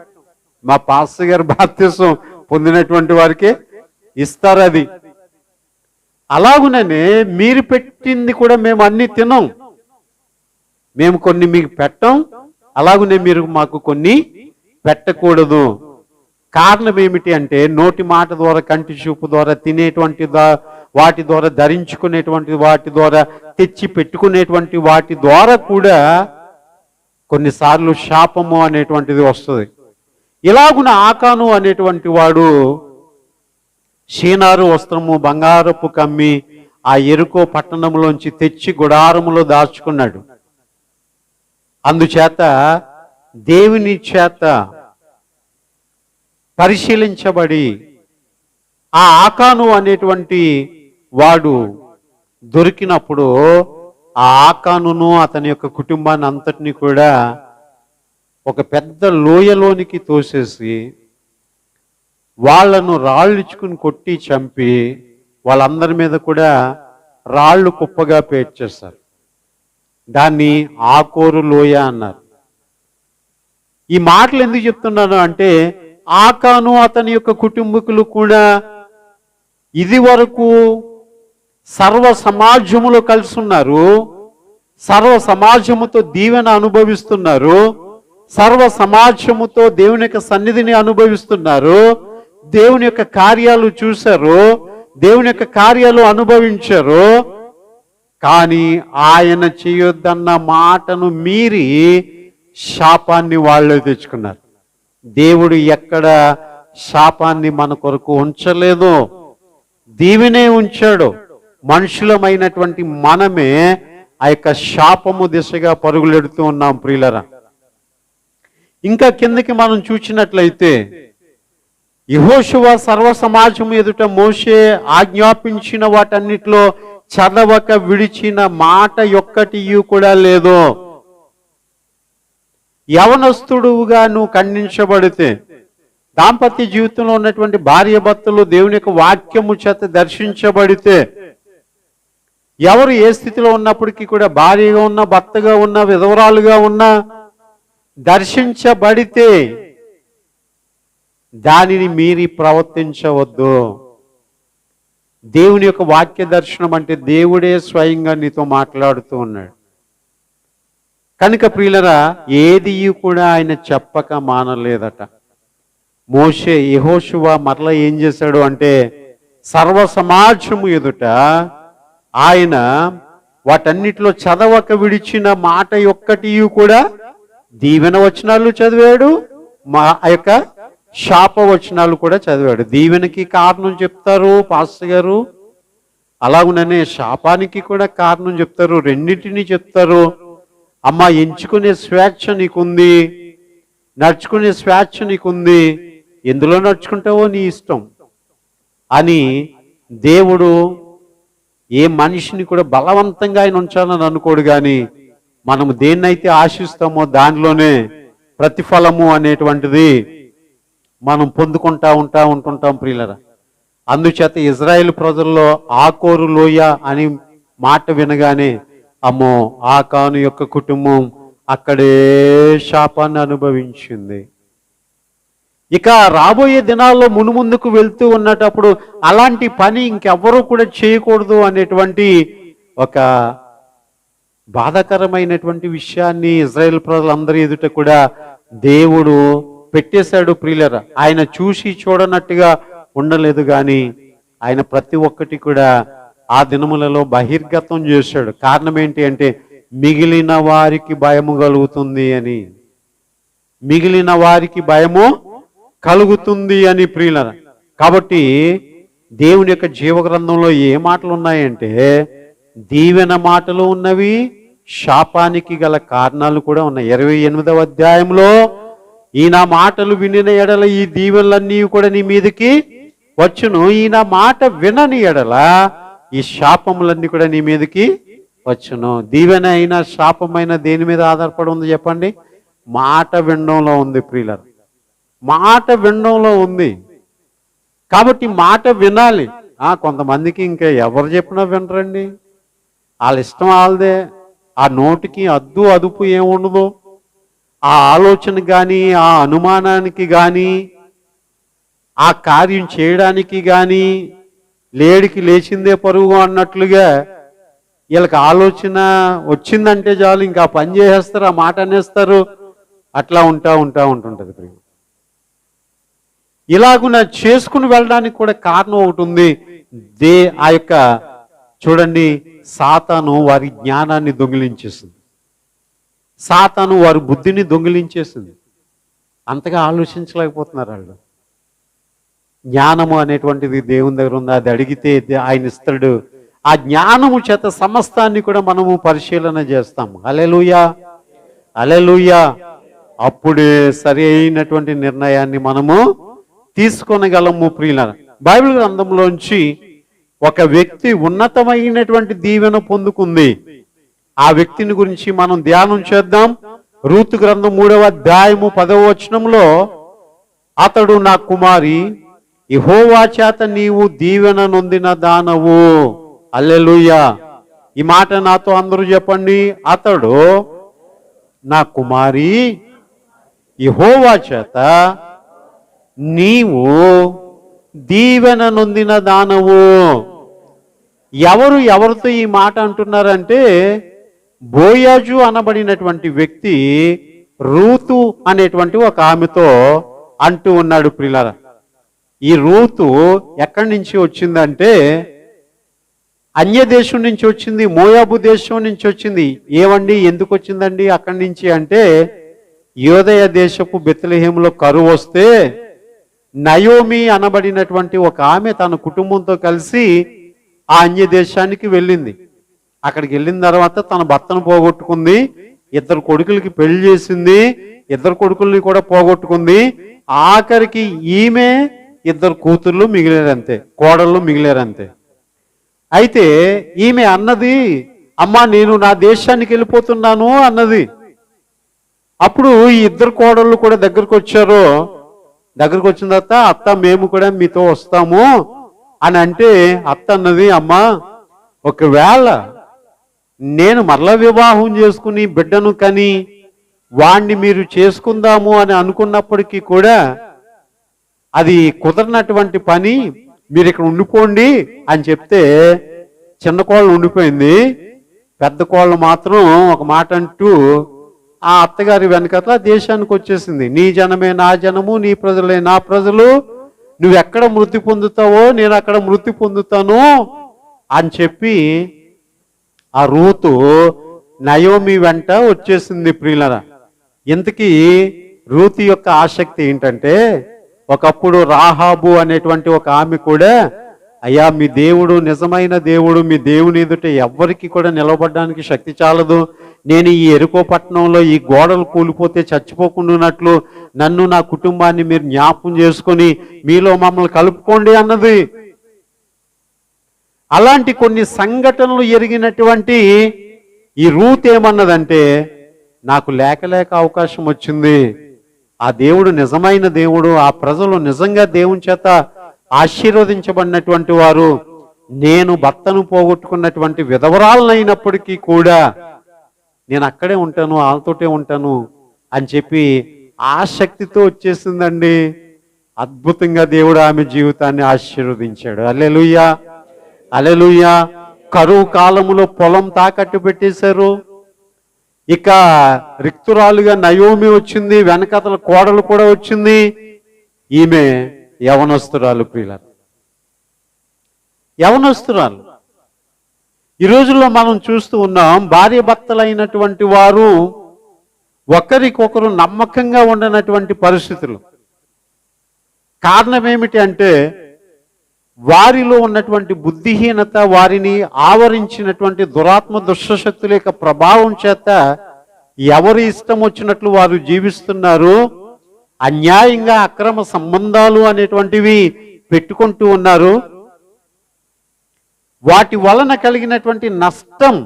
మా పాస్టర్ గారు బాప్తిసం పొందినటువంటి వారికే ఇస్తారు అది. అలాగుననే మీరు పెట్టింది కూడా మేము అన్ని తినం. మేము కొన్ని మీకు పెట్టం, అలాగునే మీరు మాకు కొన్ని పెట్టకూడదు. కారణం ఏమిటి అంటే, నోటి మాట ద్వారా, కంటి చూపు ద్వారా, తినేటువంటి వాటి ద్వారా, ధరించుకునేటువంటి వాటి ద్వారా, తెచ్చి పెట్టుకునేటువంటి వాటి ద్వారా కూడా కొన్నిసార్లు శాపము అనేటువంటిది వస్తుంది. ఇలాగున ఆకాను అనేటువంటి వాడు షీనారు వస్త్రము, బంగారపు కమ్మి ఆ ఎరుకో పట్టణంలోంచి తెచ్చి గుడారములో దాచుకున్నాడు. అందుచేత దేవుని చేత పరిశీలించబడి ఆ ఆకాను అనేటువంటి వాడు దొరికినప్పుడు ఆ ఆకానును అతని యొక్క కుటుంబాన్ని అంతటిని కూడా ఒక పెద్ద లోయలోనికి తోసేసి వాళ్లను రాళ్ళిచ్చుకుని కొట్టి చంపి వాళ్ళందరి మీద కూడా రాళ్ళు కుప్పగా పేర్చేస్తారు. దాన్ని ఆకోరు లోయ అన్నారు. ఈ మాటలు ఎందుకు చెప్తున్నాను అంటే, ఆకాను అతని యొక్క కుటుంబీకులు కూడా ఇది వరకు సర్వ సమాజములో కలిసి ఉన్నారు, సర్వ సమాజముతో దీవెన అనుభవిస్తున్నారు, సర్వ సమాజముతో దేవుని యొక్క సన్నిధిని అనుభవిస్తున్నారు, దేవుని యొక్క కార్యాలు చూశారు, దేవుని యొక్క కార్యాలు అనుభవించారు. కానీ ఆయన చేయొద్దన్న మాటను మీరి శాపాన్ని వాళ్ళే తెచ్చుకున్నారు. దేవుడు ఎక్కడ శాపాన్ని మన కొరకు ఉంచలేదు, దీవెనే ఉంచాడు. మనుషులమైనటువంటి మనమే ఆ యొక్క శాపము దిశగా పరుగులెడుతూ ఉన్నాం ప్రియులరా. ఇంకా కిందకి మనం చూసినట్లయితే, యెహోషువ సర్వ సమాజం ఎదుట మోషే ఆజ్ఞాపించిన వాటన్నిటిలో చదవక విడిచిన మాట ఒక్కటియు కూడా లేదు. యవనస్తుడుగా నువ్వు ఖండించబడితే, దాంపత్య జీవితంలో ఉన్నటువంటి భార్య భర్తలు దేవుని యొక్క వాక్యము చేత దర్శించబడితే, ఎవరు ఏ స్థితిలో ఉన్నప్పటికీ కూడా, భార్యగా ఉన్న, భర్తగా ఉన్న, విధవరాలుగా ఉన్న, దర్శించబడితే దానిని మీరి ప్రవర్తించవద్దు. దేవుని యొక్క వాక్య దర్శనం అంటే దేవుడే స్వయంగా నీతో మాట్లాడుతూ ఉన్నాడు. కనుక ప్రియులరా, ఏది కూడా ఆయన చెప్పక మానలేదట. మోషే, యెహోషువ మరలా ఏం చేశాడు అంటే, సర్వ సమాజము ఎదుట ఆయన వాటన్నిటిలో చదవక విడిచిన మాట ఒక్కటి కూడా దీవెన వచనాలు చదివాడు, మా యొక్క శాప వచనాలు కూడా చదివాడు. దీవెనకి కారణం చెప్తారు పాస్టర్ గారు, అలాగుననే శాపానికి కూడా కారణం చెప్తారు, రెండింటినీ చెప్తారు. అమ్మ, ఎంచుకునే స్వేచ్ఛ నీకుంది, నడుచుకునే స్వేచ్ఛ నీకుంది, ఎందులో నడుచుకుంటావో నీ ఇష్టం అని దేవుడు ఏ మనిషిని కూడా బలవంతంగా ఆయన ఉంచాలని అనుకోడు. కానీ మనము దేన్నైతే ఆశిస్తామో దానిలోనే ప్రతిఫలము అనేటువంటిది మనం పొందుకుంటా ఉంటుంటాం ప్రియులరా. అందుచేత ఇజ్రాయేల్ ప్రజల్లో ఆకోరు లోయ అని మాట వినగానే, అమ్మో, ఆకాను యొక్క కుటుంబం అక్కడే శాపాన్ని అనుభవించింది. ఇక రాబోయే దినాల్లో మునుముందుకు వెళ్తూ ఉన్నటప్పుడు అలాంటి పని ఇంకెవ్వరూ కూడా చేయకూడదు అనేటువంటి ఒక బాధాకరమైనటువంటి విషయాన్ని ఇజ్రాయేల్ ప్రజలందరి ఎదుట కూడా దేవుడు పెట్టేశాడు ప్రియులరా. ఆయన చూసి చూడనట్టుగా ఉండలేదు, కానీ ఆయన ప్రతి ఒక్కటి కూడా ఆ దినములలో బహిర్గతం చేశాడు. కారణం ఏంటి అంటే, మిగిలిన వారికి భయము కలుగుతుంది అని, మిగిలిన వారికి భయము కలుగుతుంది అని ప్రియులరా. కాబట్టి దేవుని యొక్క జీవగ్రంథంలో ఏ మాటలు ఉన్నాయంటే, దీవెన మాటలు ఉన్నవి, శాపానికి గల కారణాలు కూడా ఉన్నాయి. 28వ అధ్యాయంలో, ఈయన మాటలు వినిన ఎడల ఈ దీవెనలన్నీ కూడా నీ మీదకి వచ్చును, ఈయన మాట వినని ఎడల ఈ శాపములన్నీ కూడా నీ మీదకి వచ్చును. దీవెన అయినా శాపమైన దేని మీద ఆధారపడి ఉంది చెప్పండి? మాట వినడంలో ఉంది ప్రియులరా, మాట వినడంలో ఉంది. కాబట్టి మాట వినాలి. కొంతమందికి ఇంకా ఎవరు చెప్పినా వినరండి, వాళ్ళ ఇష్టం వాళ్ళదే. ఆ నోటికి అద్దు అదుపు ఏముండదు, ఆ ఆలోచన కానీ, ఆ అనుమానానికి కానీ, ఆ కార్యం చేయడానికి కానీ, లేడికి లేచిందే పరుగు అన్నట్లుగా వీళ్ళకి ఆలోచన వచ్చిందంటే చాలు, ఇంకా పని చేసేస్తారు, ఆ మాట అనేస్తారు. అట్లా ఉంటుంటుంది ప్రియులు. ఇలాగున చేసుకుని వెళ్ళడానికి కూడా కారణం ఒకటి ఉంది. ఆ యొక్క చూడండి, సాతాను వారి జ్ఞానాన్ని దొంగిలించేసింది, సాతాను వారి బుద్ధిని దొంగిలించేసింది. అంతగా ఆలోచించలేకపోతున్నారు వాళ్ళు. జ్ఞానము అనేటువంటిది దేవుని దగ్గర ఉంది, అది అడిగితే ఆయన ఇస్తాడు. ఆ జ్ఞానము చేత సమస్తాన్ని కూడా మనము పరిశీలన చేస్తాము. హల్లెలూయా, హల్లెలూయా. అప్పుడే సరి అయినటువంటి నిర్ణయాన్ని మనము తీసుకొనగలము ప్రియులారా. బైబిల్ గ్రంథంలోంచి ఒక వ్యక్తి ఉన్నతమైనటువంటి దీవెన పొందుకుంది. ఆ వ్యక్తిని గురించి మనం ధ్యానం చేద్దాం. రూతు గ్రంథం 3వ అధ్యాయము 10వ వచనంలో, అతడు నా కుమారి, యెహోవా చేత నీవు దీవెన నొందిన దానవు. హల్లెలూయా. ఈ మాట నాతో అందరూ చెప్పండి. అతడు నా కుమారి, యెహోవా చేత నీవు దీవెన నొందిన దానవు. ఎవరితో ఈ మాట అంటున్నారంటే, బోయాజు అనబడినటువంటి వ్యక్తి రూతు అనేటువంటి ఒక ఆమెతో అంటూ ఉన్నాడు ప్రియులారా. ఈ రూతు ఎక్కడి నుంచి వచ్చిందంటే, అన్య దేశం నుంచి వచ్చింది, మోయాబు దేశం నుంచి వచ్చింది. ఏవండి, ఎందుకు వచ్చిందండి అక్కడి నుంచి అంటే, యోదయ దేశపు బెత్లెహేములో కరువు వస్తే నయోమి అనబడినటువంటి ఒక ఆమె తన కుటుంబంతో కలిసి ఆ అన్య దేశానికి వెళ్ళింది. అక్కడికి వెళ్ళిన తర్వాత తన భర్తను పోగొట్టుకుంది, 2 కొడుకులకి పెళ్లి చేసింది, 2 కొడుకుల్ని కూడా పోగొట్టుకుంది. ఆఖరికి ఈమె 2 కూతుర్లు మిగిలేరంతే, కోడళ్ళు మిగిలేరంతే. అయితే ఈమె అన్నది, అమ్మా నేను నా దేశానికి వెళ్ళిపోతున్నాను అన్నది. అప్పుడు ఈ 2 కోడళ్ళు కూడా దగ్గరకు వచ్చారు. దగ్గరకు వచ్చిన తర్వాత అత్త మేము కూడా మీతో వస్తాము అని అంటే అత్త అన్నది, అమ్మా ఒకవేళ నేను మరల వివాహం చేసుకుని బిడ్డను కని వాణ్ణి మీరు చేసుకుందాము అని అనుకున్నప్పటికీ కూడా అది కుదరనటువంటి పని, మీరు ఇక్కడ ఉండిపోండి అని చెప్తే చిన్న కోళ్ళు ఉండిపోయింది. పెద్ద కోళ్ళు మాత్రం ఒక మాట అంటూ ఆ అత్తగారి వెనకట్ల దేశానికి వచ్చేసింది. నీ జనమే నా జనము, నీ ప్రజలే నా ప్రజలు, నువ్వెక్కడ మృతి పొందుతావో నేను అక్కడ మృతి పొందుతాను అని చెప్పి ఆ రూతు నయోమి వెంట వచ్చేసింది. ప్రియులరా, ఇంతకీ రూతు యొక్క ఆసక్తి ఏంటంటే, ఒకప్పుడు రాహాబు అనేటువంటి ఒక ఆమె కూడా, అయ్యా మీ దేవుడు నిజమైన దేవుడు, మీ దేవుని ఎదుట ఎవ్వరికి కూడా నిలబడడానికి శక్తి చాలదు, నేను ఈ ఎరుకో పట్టణంలో ఈ గోడలు కూలిపోతే చచ్చిపోకుండానట్లు నన్ను నా కుటుంబాన్ని మీరు జ్ఞాపకం చేసుకొని మీలో మమ్మల్ని కలుపుకోండి అన్నది. అలాంటి కొన్ని సంఘటనలు ఎరిగినటువంటి ఈ రూత్ ఏమన్నదంటే, నాకు లేక అవకాశం వచ్చింది, ఆ దేవుడు నిజమైన దేవుడు, ఆ ప్రజలు నిజంగా దేవుని చేత ఆశీర్వదించబడినటువంటి వారు, నేను భర్తను పోగొట్టుకున్నటువంటి విధవరాలనైనప్పటికీ కూడా నేను అక్కడే ఉంటాను, వాళ్ళతోటే ఉంటాను అని చెప్పి ఆసక్తితో వచ్చేసిందండి. అద్భుతంగా దేవుడు ఆమె జీవితాన్ని ఆశీర్వదించాడు. హల్లెలూయా, హల్లెలూయా. కరువు కాలములో పొలం తాకట్టు పెట్టేశారు. ఇక రిక్తురాలుగా నయోమి వచ్చింది, వెనకతల కోడలు కూడా వచ్చింది. ఈమె యవనస్తురాలు. ప్రియులారా, యవనస్తురాలు. ఈ రోజుల్లో మనం చూస్తూ ఉన్నాం, భార్య భర్తలైనటువంటి వారు ఒకరికొకరు నమ్మకంగా ఉండనటువంటి పరిస్థితులు. కారణం ఏమిటి అంటే, వారిలో ఉన్నటువంటి బుద్ధిహీనత, వారిని ఆవరించినటువంటి దురాత్మ దుష్టశక్తుల యొక్క ప్రభావం చేత ఎవరి ఇష్టం వచ్చినట్లు వారు జీవిస్తున్నారు. అన్యాయంగా అక్రమ సంబంధాలు అనేటువంటివి పెట్టుకుంటూ ఉన్నారు. వాటి వలన కలిగినటువంటి నష్టం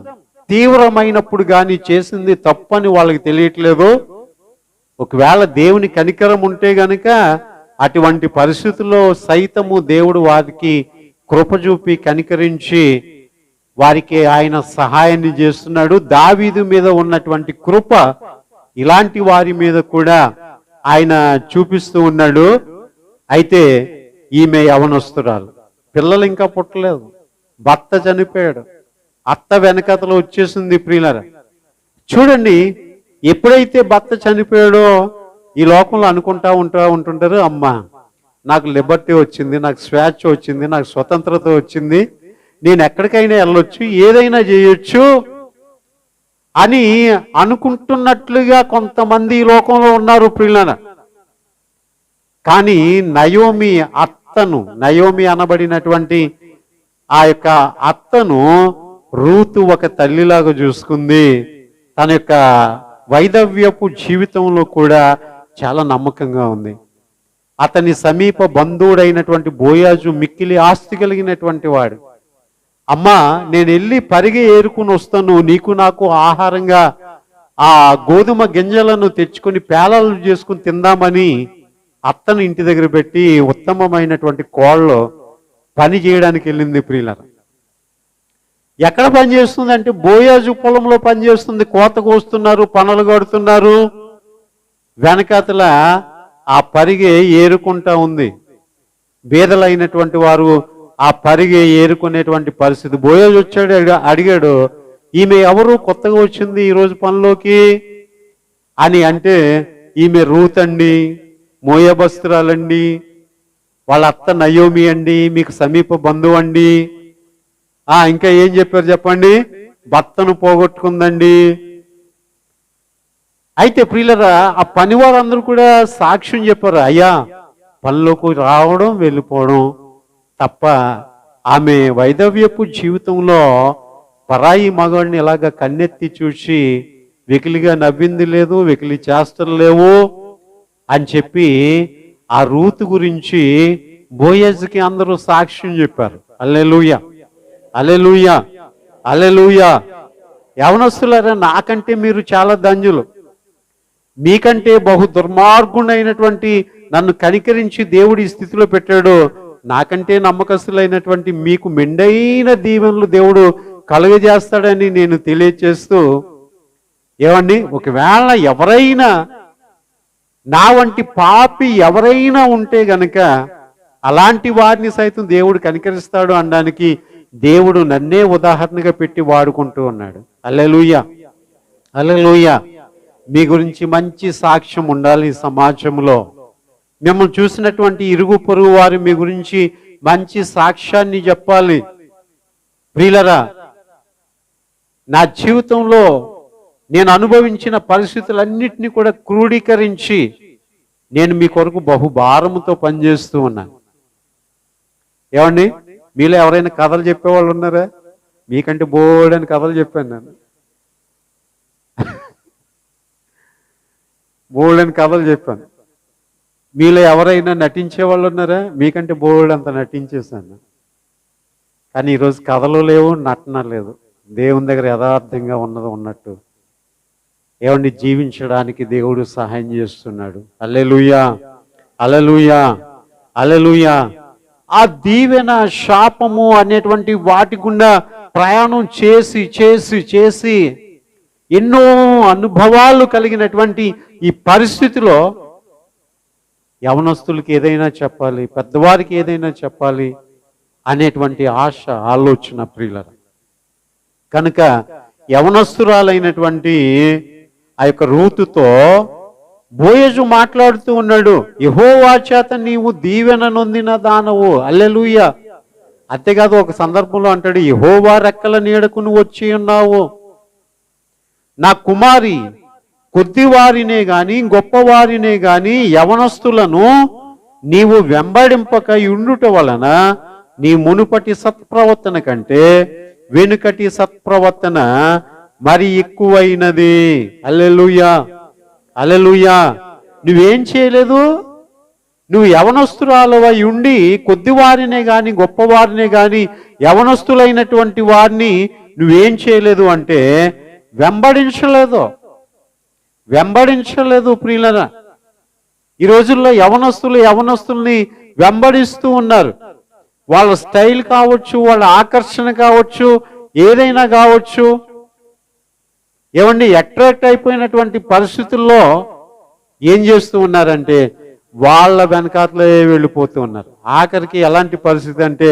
తీవ్రమైనప్పుడు కానీ చేసింది తప్పని వాళ్ళకి తెలియట్లేదు. ఒకవేళ దేవుని కనికరం ఉంటే గనుక అటువంటి పరిస్థితుల్లో సైతము దేవుడు వారికి కృప చూపి కనికరించి వారికి ఆయన సహాయాన్ని చేస్తున్నాడు. దావీదు మీద ఉన్నటువంటి కృప ఇలాంటి వారి మీద కూడా ఆయన చూపిస్తూ ఉన్నాడు. అయితే ఈమె యవనస్తురాలు, పిల్లలు ఇంకా పుట్టలేదు, భర్త చనిపోయాడు, అత్త వెనకతలో వచ్చేసింది. ప్రియులారా, చూడండి, ఎప్పుడైతే భర్త చనిపోయాడో ఈ లోకంలో అనుకుంటా ఉంటుంటారు, అమ్మా నాకు లిబర్టీ వచ్చింది, నాకు స్వేచ్ఛ వచ్చింది, నాకు స్వతంత్రత వచ్చింది, నేను ఎక్కడికైనా వెళ్ళొచ్చు, ఏదైనా చేయొచ్చు అని అనుకుంటున్నట్లుగా కొంతమంది ఈ లోకంలో ఉన్నారు. ప్రియులారా, కానీ నయోమి అనబడినటువంటి ఆ యొక్క అత్తను రూతు ఒక తల్లిలాగా చూసుకుంది. తన యొక్క వైధవ్యపు జీవితంలో కూడా చాలా నమ్మకంగా ఉంది. అతని సమీప బంధువుడైనటువంటి బోయాజు మిక్కిలి ఆస్తి కలిగినటువంటి వాడు. అమ్మా, నేను వెళ్ళి పరిగె ఏరుకుని వస్తాను, నీకు నాకు ఆహారంగా ఆ గోధుమ గింజలను తెచ్చుకొని పేలాలు చేసుకుని తిందామని అత్తను ఇంటి దగ్గర పెట్టి ఉత్తమమైనటువంటి కోళ్ళు పని చేయడానికి వెళ్ళింది. ప్రియులారా, ఎక్కడ పని చేస్తుంది అంటే బోయాజు పొలంలో పని చేస్తుంది. కోత కోస్తున్నారు, పనులు కడుతున్నారు, వెనకాతల ఆ పరిగె ఏరుకుంటా ఉంది. బీదలైనటువంటి వారు ఆ పరిగె ఏరుకునేటువంటి పరిస్థితి. బోయాజు వచ్చాడు, అడిగాడు, ఈమె ఎవరు కొత్తగా వచ్చింది ఈరోజు పనిలోకి అని అంటే, ఈమె రూత్ అండి, మోయాబస్తురాలండి, వాళ్ళ అత్త నయోమి అండి, మీకు సమీప బంధువు అండి. ఇంకా ఏం చెప్పారు చెప్పండి, భర్తను పోగొట్టుకుందండి. అయితే ప్రియులరా, ఆ పనివారందరూ కూడా సాక్ష్యం చెప్పారు, అయ్యా పనిలోకి రావడం వెళ్ళిపోవడం తప్ప ఆమె వైధవ్యపు జీవితంలో పరాయి మగాడిని ఇలాగ కన్నెత్తి చూసి వెకిలిగా నవ్వింది లేదు, వెకిలి చేష్టలు లేవు అని చెప్పి ఆ రూతు గురించి బోయజ్కి అందరూ సాక్ష్యం చెప్పారు. హల్లెలూయా, హల్లెలూయా, హల్లెలూయా. యవనస్తులారా, నాకంటే మీరు చాలా ధన్యులు. మీకంటే బహు దుర్మార్గుడైనటువంటి నన్ను కనికరించి దేవుడు ఈ స్థితిలో పెట్టాడో, నాకంటే నమ్మకస్తులైనటువంటి మీకు మెండైన దీవెనలు దేవుడు కలుగజేస్తాడని నేను తెలియచేస్తూ, ఏమండి, ఒకవేళ ఎవరైనా నా వంటి పాపి ఎవరైనా ఉంటే గనక అలాంటి వారిని సైతం దేవుడు కనికరిస్తాడు అనడానికి దేవుడు నన్నే ఉదాహరణగా పెట్టి వాడుకుంటూ ఉన్నాడు. హల్లెలూయా, హల్లెలూయా. మీ గురించి మంచి సాక్ష్యం ఉండాలి ఈ సమాజంలో. మిమ్మల్ని చూసినటువంటి ఇరుగు పొరుగు వారు మీ గురించి మంచి సాక్ష్యాన్ని చెప్పాలి. ప్రియులరా, నా జీవితంలో నేను అనుభవించిన పరిస్థితులన్నిటినీ కూడా క్రోడీకరించి నేను మీ కొరకు బహుభారముతో పనిచేస్తూ ఉన్నాను. ఏమండి, మీలో ఎవరైనా కథలు చెప్పేవాళ్ళు ఉన్నారా? మీకంటే బోల్డని కథలు చెప్పాను నేను. బోల్డని కథలు చెప్పాను. మీలో ఎవరైనా నటించే వాళ్ళు ఉన్నారా? మీకంటే బోల్డ్ అంత నటించేశాను. కానీ ఈరోజు కథలు లేవు, నటన లేదు. దేవుని దగ్గర యథార్థంగా ఉన్నది ఉన్నట్టు ఏమండి జీవించడానికి దేవుడు సహాయం చేస్తున్నాడు. హల్లెలూయా, హల్లెలూయా, హల్లెలూయా. ఆ దీవెన శాపము అనేటువంటి వాటి గుండా ప్రయాణం చేసి చేసి చేసి ఎన్నో అనుభవాలు కలిగినటువంటి ఈ పరిస్థితిలో యవనస్తులకి ఏదైనా చెప్పాలి, పెద్దవారికి ఏదైనా చెప్పాలి అనేటువంటి ఆశ, ఆలోచన ప్రియులరా. కనుక యవనస్తురాలైనటువంటి ఆ యొక్క రూతుతో బోయజు మాట్లాడుతూ ఉన్నాడు, యెహోవా చేత నీవు దీవెన నొందిన దానవు. హల్లెలూయా. అంతేకాదు, ఒక సందర్భంలో అంటాడు, యెహోవా రెక్కల నీడకు నువ్వు వచ్చి ఉన్నావు. నా కుమారి, కొద్దివారినే గాని గొప్పవారినే గాని యవనస్తులను నీవు వెంబడింపక ఉండుట వలన నీ మునుపటి సత్ప్రవర్తన కంటే వెనుకటి సత్ప్రవర్తన మరి ఎక్కువైనది. హల్లెలూయా, హల్లెలూయా. నువ్వేం చేయలేదు? నువ్వు యవనస్తురాలవై ఉండి కొద్దివారినే గాని గొప్పవారినే గాని యవనస్తులైనటువంటి వారిని నువ్వేం చేయలేదు అంటే వెంబడించలేదు. వెంబడించలేదు ప్రియులరా. ఈ రోజుల్లో యవనస్తుల్ని వెంబడిస్తూ ఉన్నారు. వాళ్ళ స్టైల్ కావచ్చు, వాళ్ళ ఆకర్షణ కావచ్చు, ఏదైనా కావచ్చు. ఏమండి, అట్రాక్ట్ అయిపోయినటువంటి పరిస్థితుల్లో ఏం చేస్తూ ఉన్నారంటే వాళ్ళ వెనకాతలే వెళ్ళిపోతూ ఉన్నారు. ఆఖరికి ఎలాంటి పరిస్థితి అంటే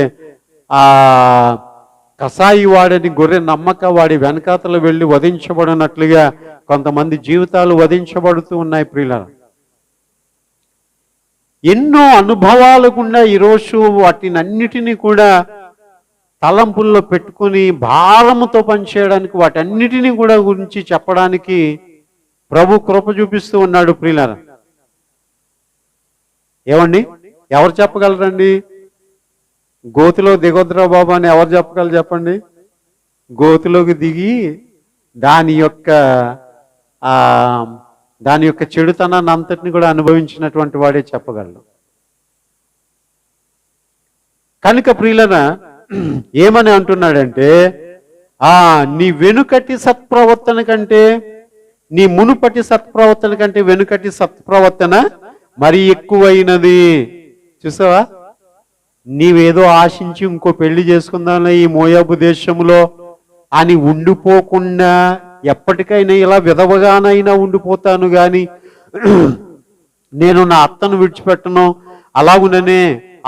కసాయి వాడని గొర్రె నమ్మక వాడి వెనకాతలు వెళ్ళి వధించబడినట్లుగా కొంతమంది జీవితాలు వధించబడుతూ ఉన్నాయి ప్రియులారా. ఎన్నో అనుభవాలు గుండా ఈరోజు వాటినన్నిటినీ కూడా తలంపుల్లో పెట్టుకుని భారముతో పనిచేయడానికి వాటన్నిటినీ కూడా గురించి చెప్పడానికి ప్రభు కృప చూపిస్తూ ఉన్నాడు ప్రియులారా. ఏమండి, ఎవరు చెప్పగలరండి? గోతిలో దిగొద్దురా బాబు అని ఎవరు చెప్పగలరు చెప్పండి? గోతిలోకి దిగి దాని యొక్క చెడుతనాన్ని అంతటిని కూడా అనుభవించినటువంటి వాడే చెప్పగలడు. కనుక ప్రియులరా, ఏమని అంటున్నాడంటే నీ వెనుకటి సత్ప్రవర్తన కంటే, నీ మునుపటి సత్ప్రవర్తన కంటే వెనుకటి సత్ప్రవర్తన మరి ఎక్కువైనది. చూసావా, నీవేదో ఆశించి ఇంకో పెళ్లి చేసుకుందాంలే ఈ మోయాబు దేశంలో అని ఉండిపోకుండా ఎప్పటికైనా ఇలా విధవగానైనా ఉండిపోతాను గాని నేను నా అత్తను విడిచిపెట్టను, అలాగుననే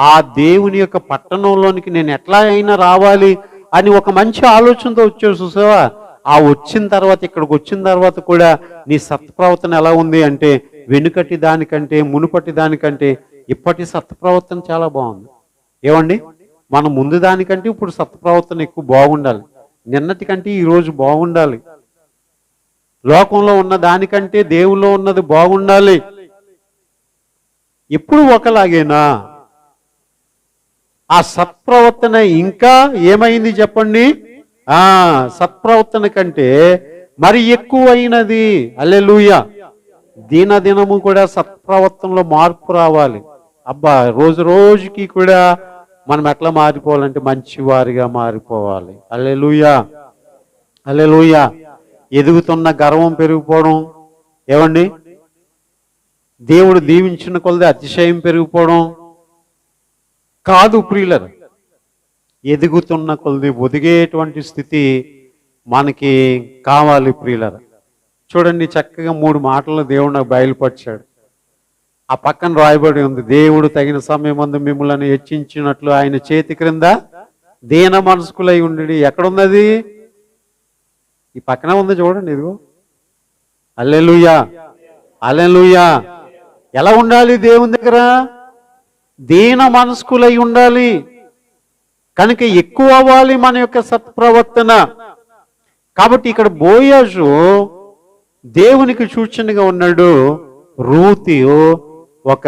ఆ దేవుని యొక్క పట్టణంలోనికి నేను ఎట్లా అయినా రావాలి అని ఒక మంచి ఆలోచనతో వచ్చావు. చూసావా, ఆ వచ్చిన తర్వాత, ఇక్కడికి వచ్చిన తర్వాత కూడా నీ సత్ప్రవర్తన ఎలా ఉంది అంటే వెనుకటి దానికంటే మునుపటి దానికంటే ఇప్పటి సత్ప్రవర్తన చాలా బాగుంది. ఏమండి, మనం ముందు దానికంటే ఇప్పుడు సత్ప్రవర్తన ఎక్కువ బాగుండాలి. నిన్నటి కంటే ఈరోజు బాగుండాలి. లోకంలో ఉన్న దానికంటే దేవుల్లో ఉన్నది బాగుండాలి. ఎప్పుడు ఒకలాగేనా? ఆ సత్ప్రవర్తన ఇంకా ఏమైంది చెప్పండి? సత్ప్రవర్తన కంటే మరి ఎక్కువైనది. హల్లెలూయా. దినదినము కూడా సత్ప్రవర్తనలో మార్పు రావాలి. అబ్బా, రోజు రోజుకి కూడా మనం ఎట్లా మారిపోవాలంటే మంచివారిగా మారిపోవాలి. హల్లెలూయా, హల్లెలూయా. ఎదుగుతున్న గర్వం పెరిగిపోవడం, ఏమండి, దేవుడు దీవించిన కొలది అతిశయం పెరిగిపోవడం కాదు ప్రియులర్. ఎదుగుతున్న కొలది ఒదిగేటువంటి స్థితి మనకి కావాలి ప్రియులర్. చూడండి, చక్కగా 3 మాటలు దేవుడు నాకు బయలుపరిచాడు. ఆ పక్కన రాయబడి ఉంది, దేవుడు తగిన సమయమందు మిమ్మల్ని హెచ్చించినట్లు ఆయన చేతి క్రింద దీన మనస్కులై ఉండి. ఎక్కడున్నది? ఈ పక్కన ఉంది చూడండి, ఇదిగో. హల్లెలూయా, హల్లెలూయా. ఎలా ఉండాలి దేవుని దగ్గర? దీన మనస్కులై ఉండాలి. కనుక ఎక్కువ అవ్వాలి మన యొక్క సత్ప్రవర్తన. కాబట్టి ఇక్కడ బోయాజు దేవునికి సూచనగా ఉన్నాడు. రూతు ఒక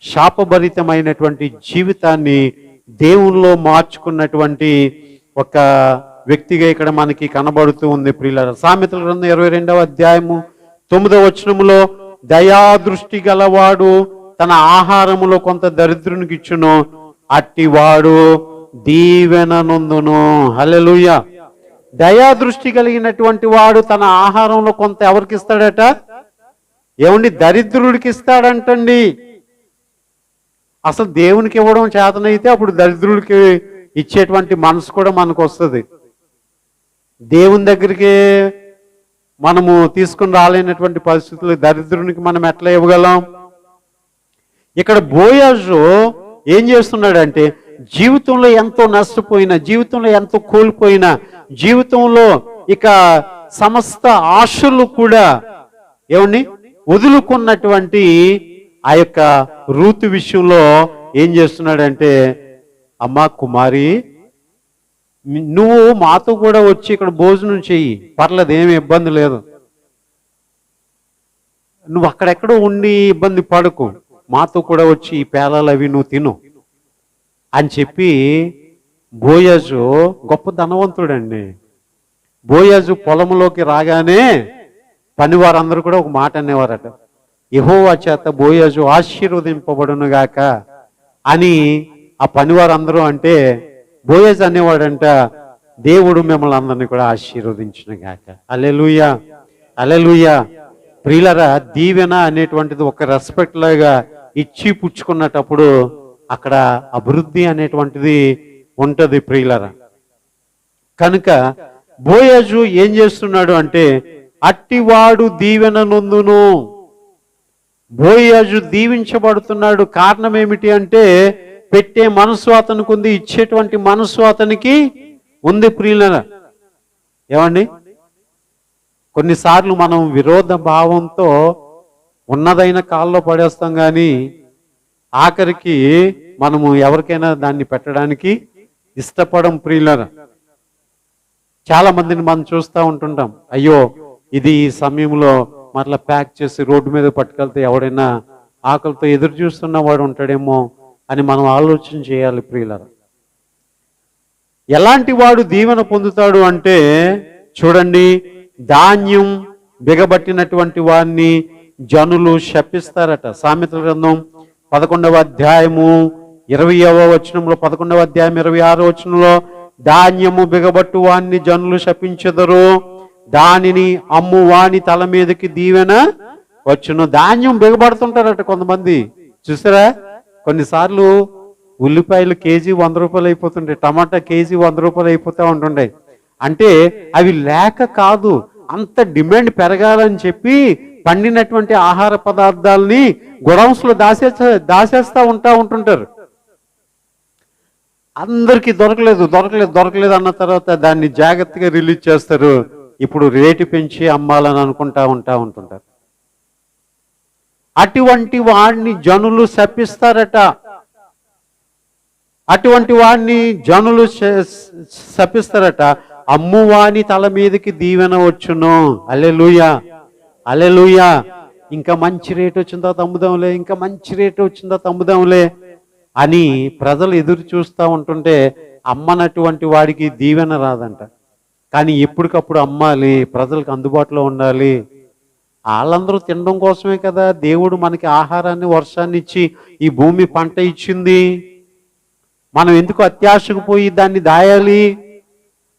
శాపభరితమైనటువంటి జీవితాన్ని దేవునిలో మార్చుకున్నటువంటి ఒక వ్యక్తిగా ఇక్కడ మనకి కనబడుతూ ఉంది ప్రియులారా. సామెతల గ్రంథం 22వ అధ్యాయము 9వ వచనములో, దయాదృష్టి గలవాడు తన ఆహారములో కొంత దరిద్రునికి ఇచ్చును, అట్టివాడు దీవెన నొందును. హల్లెలూయా. దయాదృష్టి కలిగినటువంటి వాడు తన ఆహారంలో కొంత ఎవరికి ఇస్తాడట? ఏమండి? దరిద్రుడికి ఇస్తాడంటండి. అసలు దేవునికి ఇవ్వడం చేతనైతే అప్పుడు దరిద్రుడికి ఇచ్చేటువంటి మనసు కూడా మనకు వస్తుంది. దేవుని దగ్గరికి మనము తీసుకుని రాలేనటువంటి పరిస్థితులు దరిద్రునికి మనం ఎట్లా ఇవ్వగలం? ఇక్కడ బోయాజు ఏం చేస్తున్నాడంటే, జీవితంలో ఎంతో నష్టపోయినా, జీవితంలో ఎంతో కోల్పోయినా, జీవితంలో ఇక సమస్త ఆశలు కూడా ఏమండి వదులుకున్నటువంటి ఆ యొక్క రూతు విషయంలో ఏం చేస్తున్నాడంటే, అమ్మా కుమారి, నువ్వు మాతో కూడా వచ్చి ఇక్కడ భోజనం చెయ్యి, పర్లేదు, ఏమి ఇబ్బంది లేదు. నువ్వు అక్కడెక్కడో ఉండి ఇబ్బంది పడకు, మాతో కూడా వచ్చి ఈ పేలాలు అవి నువ్వు తిను అని చెప్పి. బోయాజు గొప్ప ధనవంతుడండి. బోయాజు పొలంలోకి రాగానే పనివారందరూ కూడా ఒక మాట అనేవారట, యెహోవా చేత బోయాజు ఆశీర్వదింపబడును గాక అని. ఆ పనివారందరూ అంటే బోయాజు అనేవాడంట, దేవుడు మిమ్మల్ని అందరినీ కూడా ఆశీర్వదించును గాక. హల్లెలూయా, హల్లెలూయా. ప్రియులరా, దీవెన అనేటువంటిది ఒక రెస్పెక్ట్ లాగా ఇచ్చి పుచ్చుకున్నటప్పుడు అక్కడ అభివృద్ధి అనేటువంటిది ఉంటది ప్రియులరా. కనుక బోయాజు ఏం చేస్తున్నాడు అంటే, అట్టివాడు దీవెన నొందును. బోయాజు దీవించబడుతున్నాడు. కారణం ఏమిటి అంటే, పెట్టే మనసు అతనికి ఉంది, ఇచ్చేటువంటి మనసు అతనికి ఉంది ప్రియులరా. ఏమండి? కొన్నిసార్లు మనం విరోధ భావంతో ఉన్నదైన కాల్లో పడేస్తాం, కానీ ఆఖరికి మనము ఎవరికైనా దాన్ని పెట్టడానికి ఇష్టపడం ప్రియులరా. చాలా మందిని మనం చూస్తూ ఉంటుంటాం, అయ్యో ఇది ఈ సమయంలో మరలా ప్యాక్ చేసి రోడ్డు మీద పట్టుకెళ్తే ఎవడైనా ఆకలితో ఎదురు చూస్తున్న వాడు ఉంటాడేమో అని మనం ఆలోచన చేయాలి ప్రియులరా. ఎలాంటి వాడు దీవెన పొందుతాడు అంటే, చూడండి, ధాన్యం బిగబట్టినటువంటి వారిని జనులు శపిస్తారట. సామెతల గ్రంథం 11వ అధ్యాయము 20వ వచనంలో, 11వ అధ్యాయం 26వ వచనంలో, ధాన్యము బిగబట్టు వాణ్ణి జనులు శపించెదరు, దానిని అమ్ము వాని తల మీదకి దీవెన వచ్చును. ధాన్యం బిగబడుతుంటారట కొంతమంది, చూసారా? కొన్నిసార్లు ఉల్లిపాయలు కేజీ 100 రూపాయలు అయిపోతుంటాయి, టమాటా కేజీ 100 రూపాయలు అయిపోతూ ఉంటుండే. అంటే అవి లేక కాదు, అంత డిమాండ్ పెరగాలని చెప్పి పండినటువంటి ఆహార పదార్థాలని గొడౌన్స్ లో దాచేస్తా ఉంటుంటారు. అందరికీ దొరకలేదు అన్న తర్వాత దాన్ని జాగ్రత్తగా రిలీజ్ చేస్తారు. ఇప్పుడు రేటు పెంచి అమ్మాలని ఉంటుంటారు. అటువంటి వాడిని జనులు శపిస్తారట. అమ్మువాని తల మీదకి దీవెన వచ్చును. హల్లెలూయా, హల్లెలూయా. ఇంకా మంచి రేటు వచ్చిన తర్వాత అమ్ముదాంలే, ఇంకా మంచి రేటు వచ్చిన తర్వాత అమ్ముదాంలే అని ప్రజలు ఎదురు చూస్తూ ఉంటుంటే అమ్మనటువంటి వాడికి దీవెన రాదంట. కానీ ఎప్పటికప్పుడు అమ్మాలి, ప్రజలకు అందుబాటులో ఉండాలి. వాళ్ళందరూ తినడం కోసమే కదా దేవుడు మనకి ఆహారాన్ని, వర్షాన్ని ఇచ్చి ఈ భూమి పంట ఇచ్చింది. మనం ఎందుకు అత్యాశకు పోయి దాన్ని దాయాలి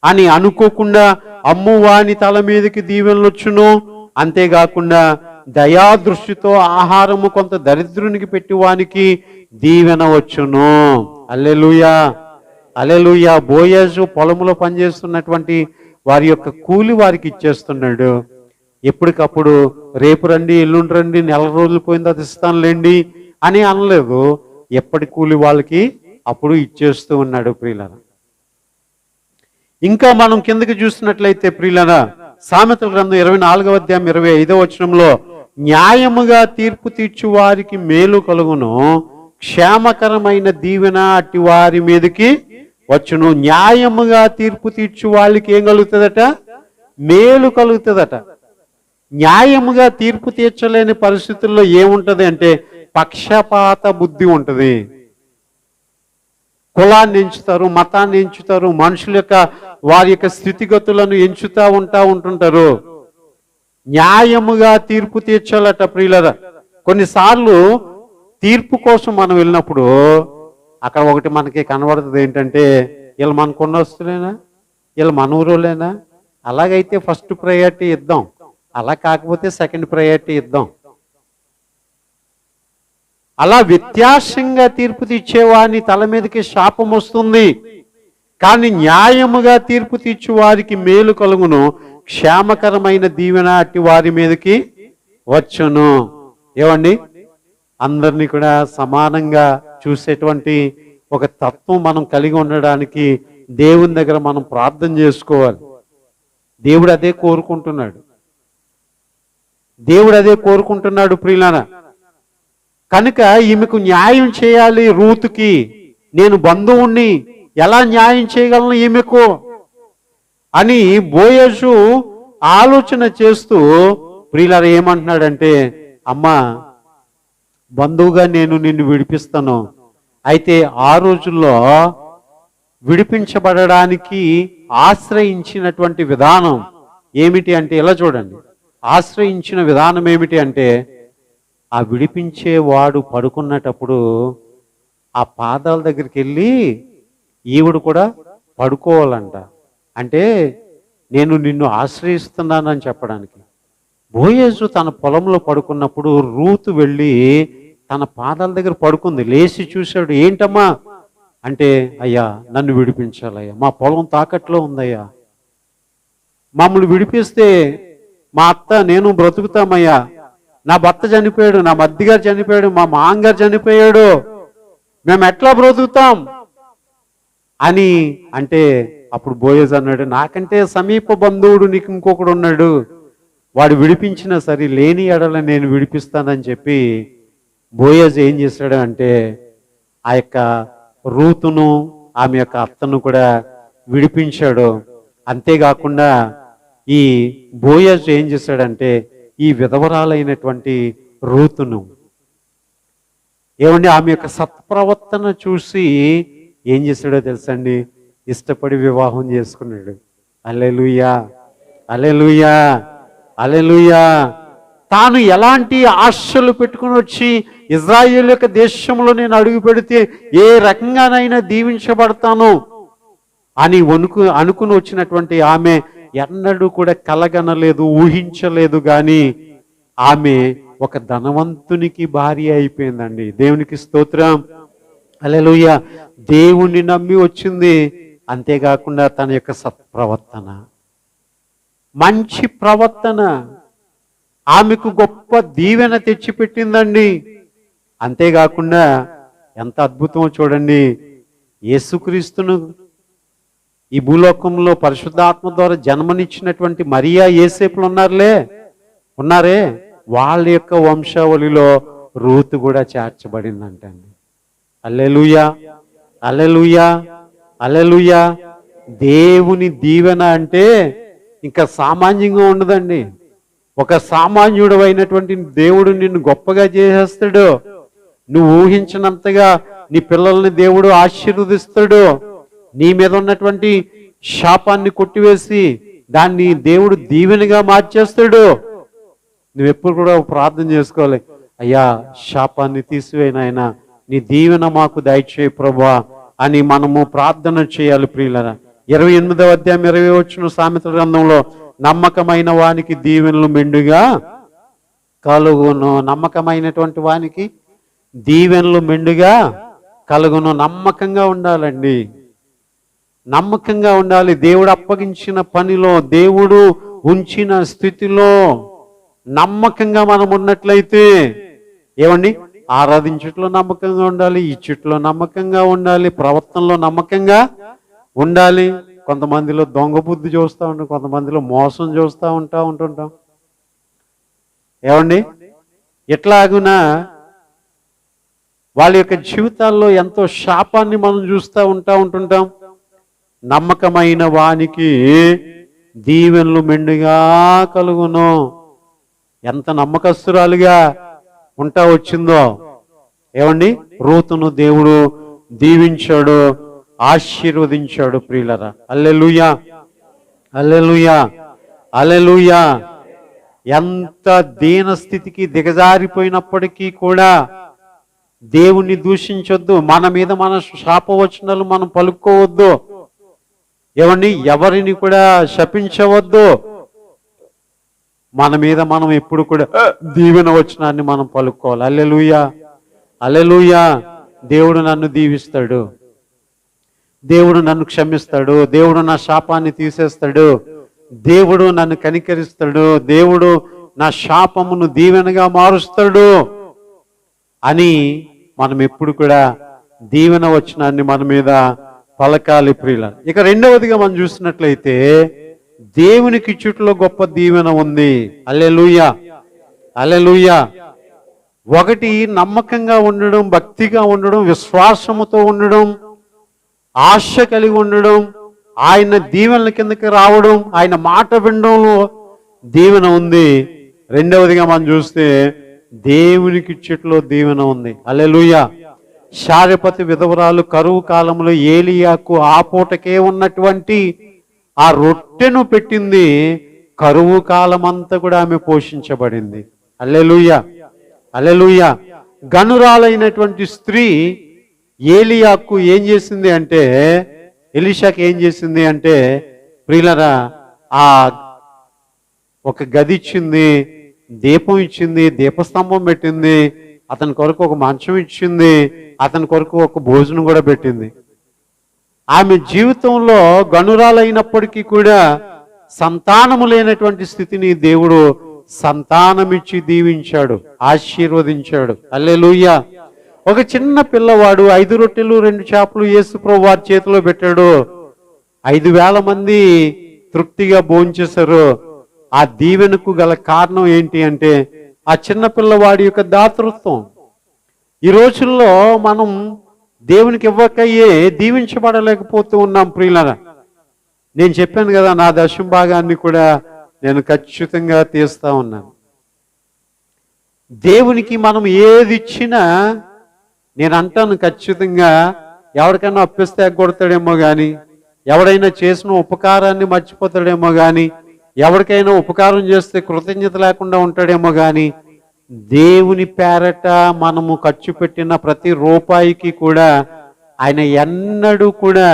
అని అనుకోకుండా అమ్మువాని తల మీదకి దీవెనలు వచ్చును. అంతేకాకుండా దయాదృష్టితో ఆహారము కొంత దరిద్రునికి పెట్టి వానికి దీవెన వచ్చును. హల్లెలూయా, హల్లెలూయా. బోయజు పొలంలో పనిచేస్తున్నటువంటి వారి యొక్క కూలి వారికి ఇచ్చేస్తున్నాడు. ఎప్పటికప్పుడు రేపు రండి, ఎల్లుండి రండి, నెల రోజులు పోయింది అది ఇస్తానులేండి అని అనలేదు. ఎప్పటి కూలి వాళ్ళకి అప్పుడు ఇచ్చేస్తూ ఉన్నాడు ప్రియులారా. ఇంకా మనం కిందకి చూసినట్లయితే ప్రియులారా, సామెతల గ్రంథం 24వ అధ్యాయం 25వ వచనంలో, న్యాయముగా తీర్పు తీర్చు వారికి మేలు కలుగును, క్షేమకరమైన దీవెన అట్టి వారి మీదకి వచ్చును. న్యాయముగా తీర్పు తీర్చు వాళ్ళకి ఏం కలుగుతుందట? మేలు కలుగుతుందట. న్యాయముగా తీర్పు తీర్చలేని పరిస్థితుల్లో ఏముంటది అంటే పక్షపాత బుద్ధి ఉంటుంది. కులాన్ని ఎంచుతారు, మతాన్ని ఎంచుతారు, మనుషుల యొక్క వారి యొక్క స్థితిగతులను ఎంచుతా ఉంటుంటారు. న్యాయముగా తీర్పు తీర్చాలట ప్రియులరా. కొన్నిసార్లు తీర్పు కోసం మనం వెళ్ళినప్పుడు అక్కడ ఒకటి మనకి కనబడుతుంది ఏంటంటే, వీళ్ళు మన కొన్నొస్తులేనా, వీళ్ళు మన ఊరోలేనా, అలాగైతే ఫస్ట్ ప్రయారిటీ ఇద్దాం, అలా కాకపోతే సెకండ్ ప్రయారిటీ ఇద్దాం. అలా వ్యత్యాసంగా తీర్పు తీర్చేవాని తల మీదకి శాపం వస్తుంది. కానీ న్యాయముగా తీర్పు తీర్చు వారికి మేలు కలుగును, క్షేమకరమైన దీవెన అట్టి వారి మీదకి వచ్చును. ఏమండి, అందరినీ కూడా సమానంగా చూసేటువంటి ఒక తత్వం మనం కలిగి ఉండడానికి దేవుని దగ్గర మనం ప్రార్థన చేసుకోవాలి. దేవుడు అదే కోరుకుంటున్నాడు. దేవుడు అదే కోరుకుంటున్నాడు ప్రియులారా. కనుక ఈమెకు న్యాయం చేయాలి. రూతుకి నేను బంధువుణ్ణి, ఎలా న్యాయం చేయగలను ఈమెకు అని బోయజు ఆలోచన చేస్తూ ప్రియులారా ఏమంటున్నాడంటే, అమ్మా బంధువుగా నేను నిన్ను విడిపిస్తాను. అయితే ఆ రోజుల్లో విడిపించబడడానికి ఆశ్రయించినటువంటి విధానం ఏమిటి అంటే, ఇలా చూడండి, ఆశ్రయించిన విధానం ఏమిటి అంటే, ఆ విడిపించేవాడు పడుకున్నటప్పుడు ఆ పాదాల దగ్గరికి వెళ్ళి ఈవిడ కూడా పడుకోవాలంట. అంటే నేను నిన్ను ఆశ్రయిస్తున్నానని చెప్పడానికి. బోయజు తన పొలంలో పడుకున్నప్పుడు రూతు వెళ్ళి తన పాదాల దగ్గర పడుకుంది. లేచి చూశాడు. ఏంటమ్మా అంటే, అయ్యా నన్ను విడిపించాలయ్యా, మా పొలం తాకట్లో ఉందయ్యా, మమ్మల్ని విడిపిస్తే మా అత్త నేను బ్రతుకుతామయ్యా, నా భర్త చనిపోయాడు, నా మద్దిగారు చనిపోయాడు, మా మాంగారు చనిపోయాడు, మేము ఎట్లా బ్రతుకుతాం అని అంటే, అప్పుడు బోయజ్ అన్నాడు, నాకంటే సమీప బంధువుడు నీకు ఇంకొకడు ఉన్నాడు, వాడు విడిపించినా సరే లేని ఎడల నేను విడిపిస్తానని చెప్పి బోయజ్ ఏం చేశాడు అంటే, ఆ యొక్క రూతును ఆమె యొక్క అత్తను కూడా విడిపించాడు. అంతేకాకుండా ఈ బోయజ్ ఏం చేశాడంటే, ఈ విధవరాలైనటువంటి రూతును ఏమండి ఆమె యొక్క సత్ప్రవర్తన చూసి ఏం చేశాడో తెలుసండి, ఇష్టపడి వివాహం చేసుకున్నాడు. హల్లెలూయా, హల్లెలూయా, హల్లెలూయా. తాను ఎలాంటి ఆశలు పెట్టుకుని వచ్చి ఇజ్రాయేల్ యొక్క దేశంలో నేను అడుగు పెడితే ఏ రకంగానైనా దీవించబడతాను అని అనుకుని వచ్చినటువంటి ఆమె ఎన్నడూ కూడా కలగనలేదు, ఊహించలేదు. కానీ ఆమె ఒక ధనవంతునికి భార్య అయిపోయిందండి. దేవునికి స్తోత్రం, హల్లెలూయా. దేవుణ్ణి నమ్మి వచ్చింది. అంతేకాకుండా తన యొక్క సత్ప్రవర్తన, మంచి ప్రవర్తన ఆమెకు గొప్ప దీవెన తెచ్చిపెట్టిందండి. అంతేకాకుండా ఎంత అద్భుతమో చూడండి, యేసుక్రీస్తును ఈ భూలోకంలో పరిశుద్ధాత్మ ద్వారా జన్మనిచ్చినటువంటి మరియా యేసేపులు ఉన్నారే, వాళ్ళ యొక్క వంశావళిలో రూతు కూడా చేర్చబడిందంటండి. హల్లెలూయా, హల్లెలూయా, హల్లెలూయా. దేవుని దీవెన అంటే ఇంకా సామాన్యంగా ఉండదండి. ఒక సామాన్యుడు అయినటువంటి దేవుడు నిన్ను గొప్పగా చేసేస్తాడు. నువ్వు ఊహించినంతగా నీ పిల్లల్ని దేవుడు ఆశీర్వదిస్తాడు. నీ మీద ఉన్నటువంటి శాపాన్ని కొట్టివేసి దాన్ని దేవుడు దీవెనగా మార్చేస్తాడు. నువ్వెప్పుడు కూడా ప్రార్థన చేసుకోవాలి, అయ్యా శాపాన్ని తీసివేయనాయన, నీ దీవెన మాకు దయచేయి ప్రభువా అని మనము ప్రార్థన చేయాలి ప్రియులరా. 28వ అధ్యాయం 20 వచ్చిన సామెతల గ్రంథంలో, నమ్మకమైన వానికి దీవెనలు మెండుగా కలుగును. నమ్మకమైనటువంటి వానికి దీవెనలు మెండుగా కలుగును. నమ్మకంగా ఉండాలండి, నమ్మకంగా ఉండాలి. దేవుడు అప్పగించిన పనిలో, దేవుడు ఉంచిన స్థితిలో నమ్మకంగా మనం ఉన్నట్లయితే ఏమండి, ఆరాధించట్లో నమ్మకంగా ఉండాలి, ఇచ్చట్లో నమ్మకంగా ఉండాలి, ప్రవర్తనలో నమ్మకంగా ఉండాలి. కొంతమందిలో దొంగ బుద్ధి చూస్తూ ఉంటాం, కొంతమందిలో మోసం చూస్తూ ఉంటుంటాం. ఏమండి, ఎట్లాగునా వాళ్ళ యొక్క జీవితాల్లో ఎంతో శాపాన్ని మనం చూస్తూ ఉంటుంటాం. నమ్మకమైన వానికి దీవెనలు మెండుగా కలుగును. ఎంత నమ్మకస్తురాలుగా ఉంటా వచ్చిందో. ఏమండి, రూతును దేవుడు దీవించాడు, ఆశీర్వదించాడు. ప్రియులరా, హల్లెలూయా, హల్లెలూయా, హల్లెలూయా. ఎంత దీన స్థితికి దిగజారిపోయినప్పటికీ కూడా దేవుణ్ణి దూషించొద్దు, మన మీద మన శాపవచనాలు మనం పలుకోవద్దు. ఏమండి, ఎవరిని కూడా శపించవద్దు. మన మీద మనం ఎప్పుడు కూడా దీవెన వచనాన్ని మనం పలుకోవాలి. హల్లెలూయా, హల్లెలూయా. దేవుడు నన్ను దీవిస్తాడు, దేవుడు నన్ను క్షమిస్తాడు, దేవుడు నా శాపాన్ని తీసేస్తాడు, దేవుడు నన్ను కనికరిస్తాడు, దేవుడు నా శాపమును దీవెనగా మారుస్తాడు అని మనం ఎప్పుడు కూడా దీవెన వచనాన్ని మన మీద పలకాలి. ప్రియుల, ఇక రెండవదిగా మనం చూసినట్లయితే దేవునికి ఇచ్చుట్లో గొప్ప దీవెన ఉంది. హల్లెలూయా, హల్లెలూయా. ఒకటి, నమ్మకంగా ఉండడం, భక్తిగా ఉండడం, విశ్వాసముతో ఉండడం, ఆశ కలిగి ఉండడం, ఆయన దీవెనల కిందకి రావడం, ఆయన మాట వినడంలో దీవెన ఉంది. రెండవదిగా మనం చూస్తే దేవునికి ఇచ్చుట్లో దీవెన ఉంది. హల్లెలూయా. శారపతి విధవరాలు కరువు కాలంలో ఏలియాకు ఆ పూటకే ఉన్నటువంటి ఆ రొట్టెను పెట్టింది. కరువు కాలం అంతా కూడా ఆమె పోషించబడింది. హల్లెలూయా, హల్లెలూయా. గనురాలైనటువంటి స్త్రీ ఏలియాకు ఏం చేసింది అంటే, ఎలీషాకి ఏం చేసింది అంటే, ప్రియులరా, ఆ ఒక గది ఇచ్చింది, దీపం ఇచ్చింది, దీపస్తంభం పెట్టింది, అతని కొరకు ఒక మంచం ఇచ్చింది, అతని కొరకు ఒక భోజనం కూడా పెట్టింది. ఆమె జీవితంలో గనురాలైనప్పటికీ కూడా సంతానము లేనటువంటి స్థితిని దేవుడు సంతానమిచ్చి దీవించాడు, ఆశీర్వదించాడు. హల్లెలూయా. ఒక చిన్న పిల్లవాడు 5 రొట్టెలు 2 చేపలు యేసు ప్రభువు వారి చేతిలో పెట్టాడు. 5,000 మంది తృప్తిగా భోంచేశారు. ఆ దీవెనకు గల కారణం ఏంటి అంటే ఆ చిన్న పిల్లవాడి యొక్క దాతృత్వం. ఈ రోజుల్లో మనం దేవునికి ఇవ్వకయ్యే దీవించబడలేకపోతూ ఉన్నాం. ప్రియులరా, నేను చెప్పాను కదా, నా దశమ భాగాన్ని కూడా నేను ఖచ్చితంగా తీస్తా ఉన్నాను. దేవునికి మనం ఏది ఇచ్చినా నేను అంటాను ఖచ్చితంగా, ఎవరికైనా అప్పిస్తే ఎగ్గొడతాడేమో కానీ, ఎవడైనా చేసిన ఉపకారాన్ని మర్చిపోతాడేమో కానీ, ఎవరికైనా ఉపకారం చేస్తే కృతజ్ఞత లేకుండా ఉంటాడేమో కానీ, దేవుని పేరట మనము ఖర్చు పెట్టిన ప్రతి రూపాయికి కూడా ఆయన ఎన్నడూ కూడా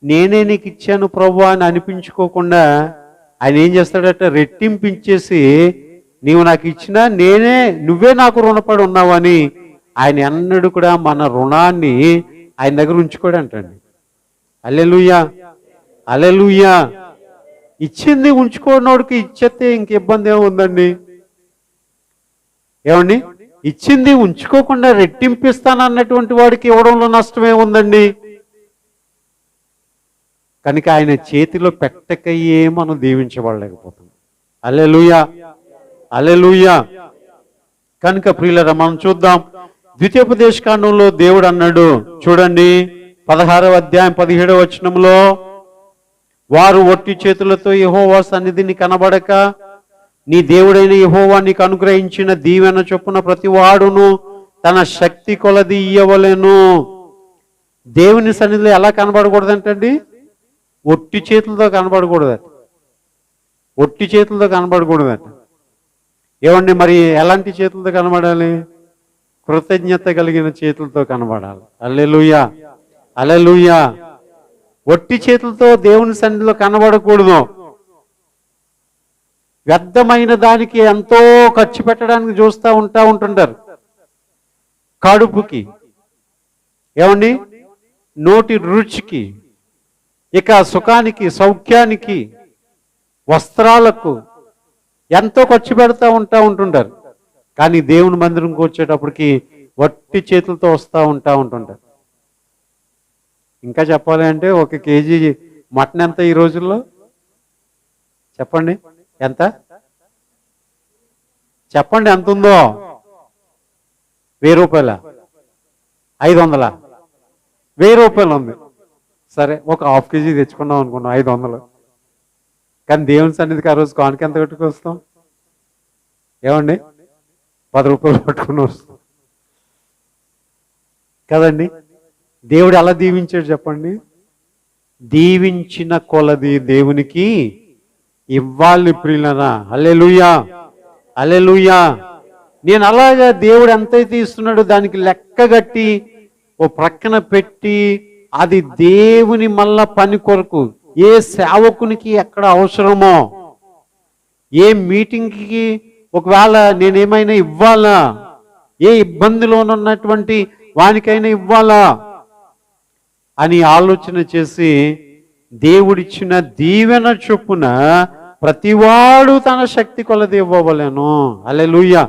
నేనే నీకు ఇచ్చాను ప్రభువా అని అనిపించుకోకుండా ఆయన ఏం చేస్తాడట, రెట్టింపించేసి నీవు నాకు ఇచ్చినా నువ్వే నాకు రుణపడి ఉన్నావని ఆయన ఎన్నడూ కూడా మన రుణాన్ని ఆయన దగ్గర ఉంచుకోడంటండి. హల్లెలూయా, హల్లెలూయా. ఇచ్చింది ఉంచుకోనోడికి ఇచ్చేస్తే ఇంక ఇబ్బంది ఏముందండి? ఏమండి, ఇచ్చింది ఉంచుకోకుండా రెట్టింపిస్తానన్నటువంటి వాడికి ఇవ్వడంలో నష్టమే ఉందండి. కనుక ఆయన చేతిలో పెట్టకయ్యే మనం దీవించబడలేకపోతున్నాం. హల్లెలూయా, హల్లెలూయా. కనుక ప్రియులరా, మనం చూద్దాం. ద్వితీయోపదేశకాండంలో దేవుడు అన్నాడు చూడండి, 16వ అధ్యాయం 17వ వచనంలో, వారు ఒట్టి చేతులతో యెహోవా సన్నిధిని కనబడక నీ దేవుడైన యెహోవా నీకు అనుగ్రహించిన దీవెన చొప్పున ప్రతి వాడును తన శక్తి కొలది ఇయ్యవలెను. దేవుని సన్నిధిలో ఎలా కనబడకూడదంటండి? ఒట్టి చేతులతో కనబడకూడదట, ఒట్టి చేతులతో కనబడకూడదట. ఏమండి, మరి ఎలాంటి చేతులతో కనబడాలి? కృతజ్ఞత కలిగిన చేతులతో కనబడాలి. హల్లెలూయా, హల్లెలూయా. ఒట్టి చేతులతో దేవుని సన్నిధిలో కనబడకూడదు. వ్యర్థమైన దానికి ఎంతో ఖర్చు పెట్టడానికి చూస్తూ ఉంటుంటారు. కడుపుకి, ఏమండి, నోటి రుచికి, ఇక సుఖానికి, సౌఖ్యానికి, వస్త్రాలకు ఎంతో ఖర్చు పెడతా ఉంటుంటారు. కానీ దేవుని మందిరంకి వచ్చేటప్పటికి వట్టి చేతులతో ఉంటుంటారు. ఇంకా చెప్పాలి అంటే 1 కేజీ మటన్ ఎంత ఈ రోజుల్లో? చెప్పండి, ఎంత? చెప్పండి, ఎంత ఉందో? 1000 రూపాయల? 500? 1000 రూపాయలు ఉంది. సరే, ఒక 1/2 కేజీ తెచ్చుకున్నాం అనుకున్నాం, 500. కానీ దేవుని సన్నిధికి ఆ రోజు కానుక ఎంత పెట్టుకొస్తాం? ఏమండి, 10 రూపాయలు పట్టుకుని వస్తాం కదండి. దేవుడు ఎలా దీవించాడు చెప్పండి? దీవించిన కొలది దేవునికి ఇవ్వాలి ప్రియులారా. హల్లెలూయా, హల్లెలూయా. నేను అలాగా దేవుడు ఎంతైతే ఇస్తున్నాడో దానికి లెక్కగట్టి ఓ ప్రక్కన పెట్టి, అది దేవుని మళ్ళా పని కొరకు, ఏ సేవకునికి ఎక్కడ అవసరమో, ఏ మీటింగ్కి ఒకవేళ నేనేమైనా ఇవ్వాలా, ఏ ఇబ్బందిలోనున్నటువంటి వానికైనా ఇవ్వాలా అని ఆలోచన చేసి దేవుడిచ్చిన దీవెన చొప్పున ప్రతివాడు తన శక్తి కొలది ఇవ్వవలెను. హల్లెలూయా.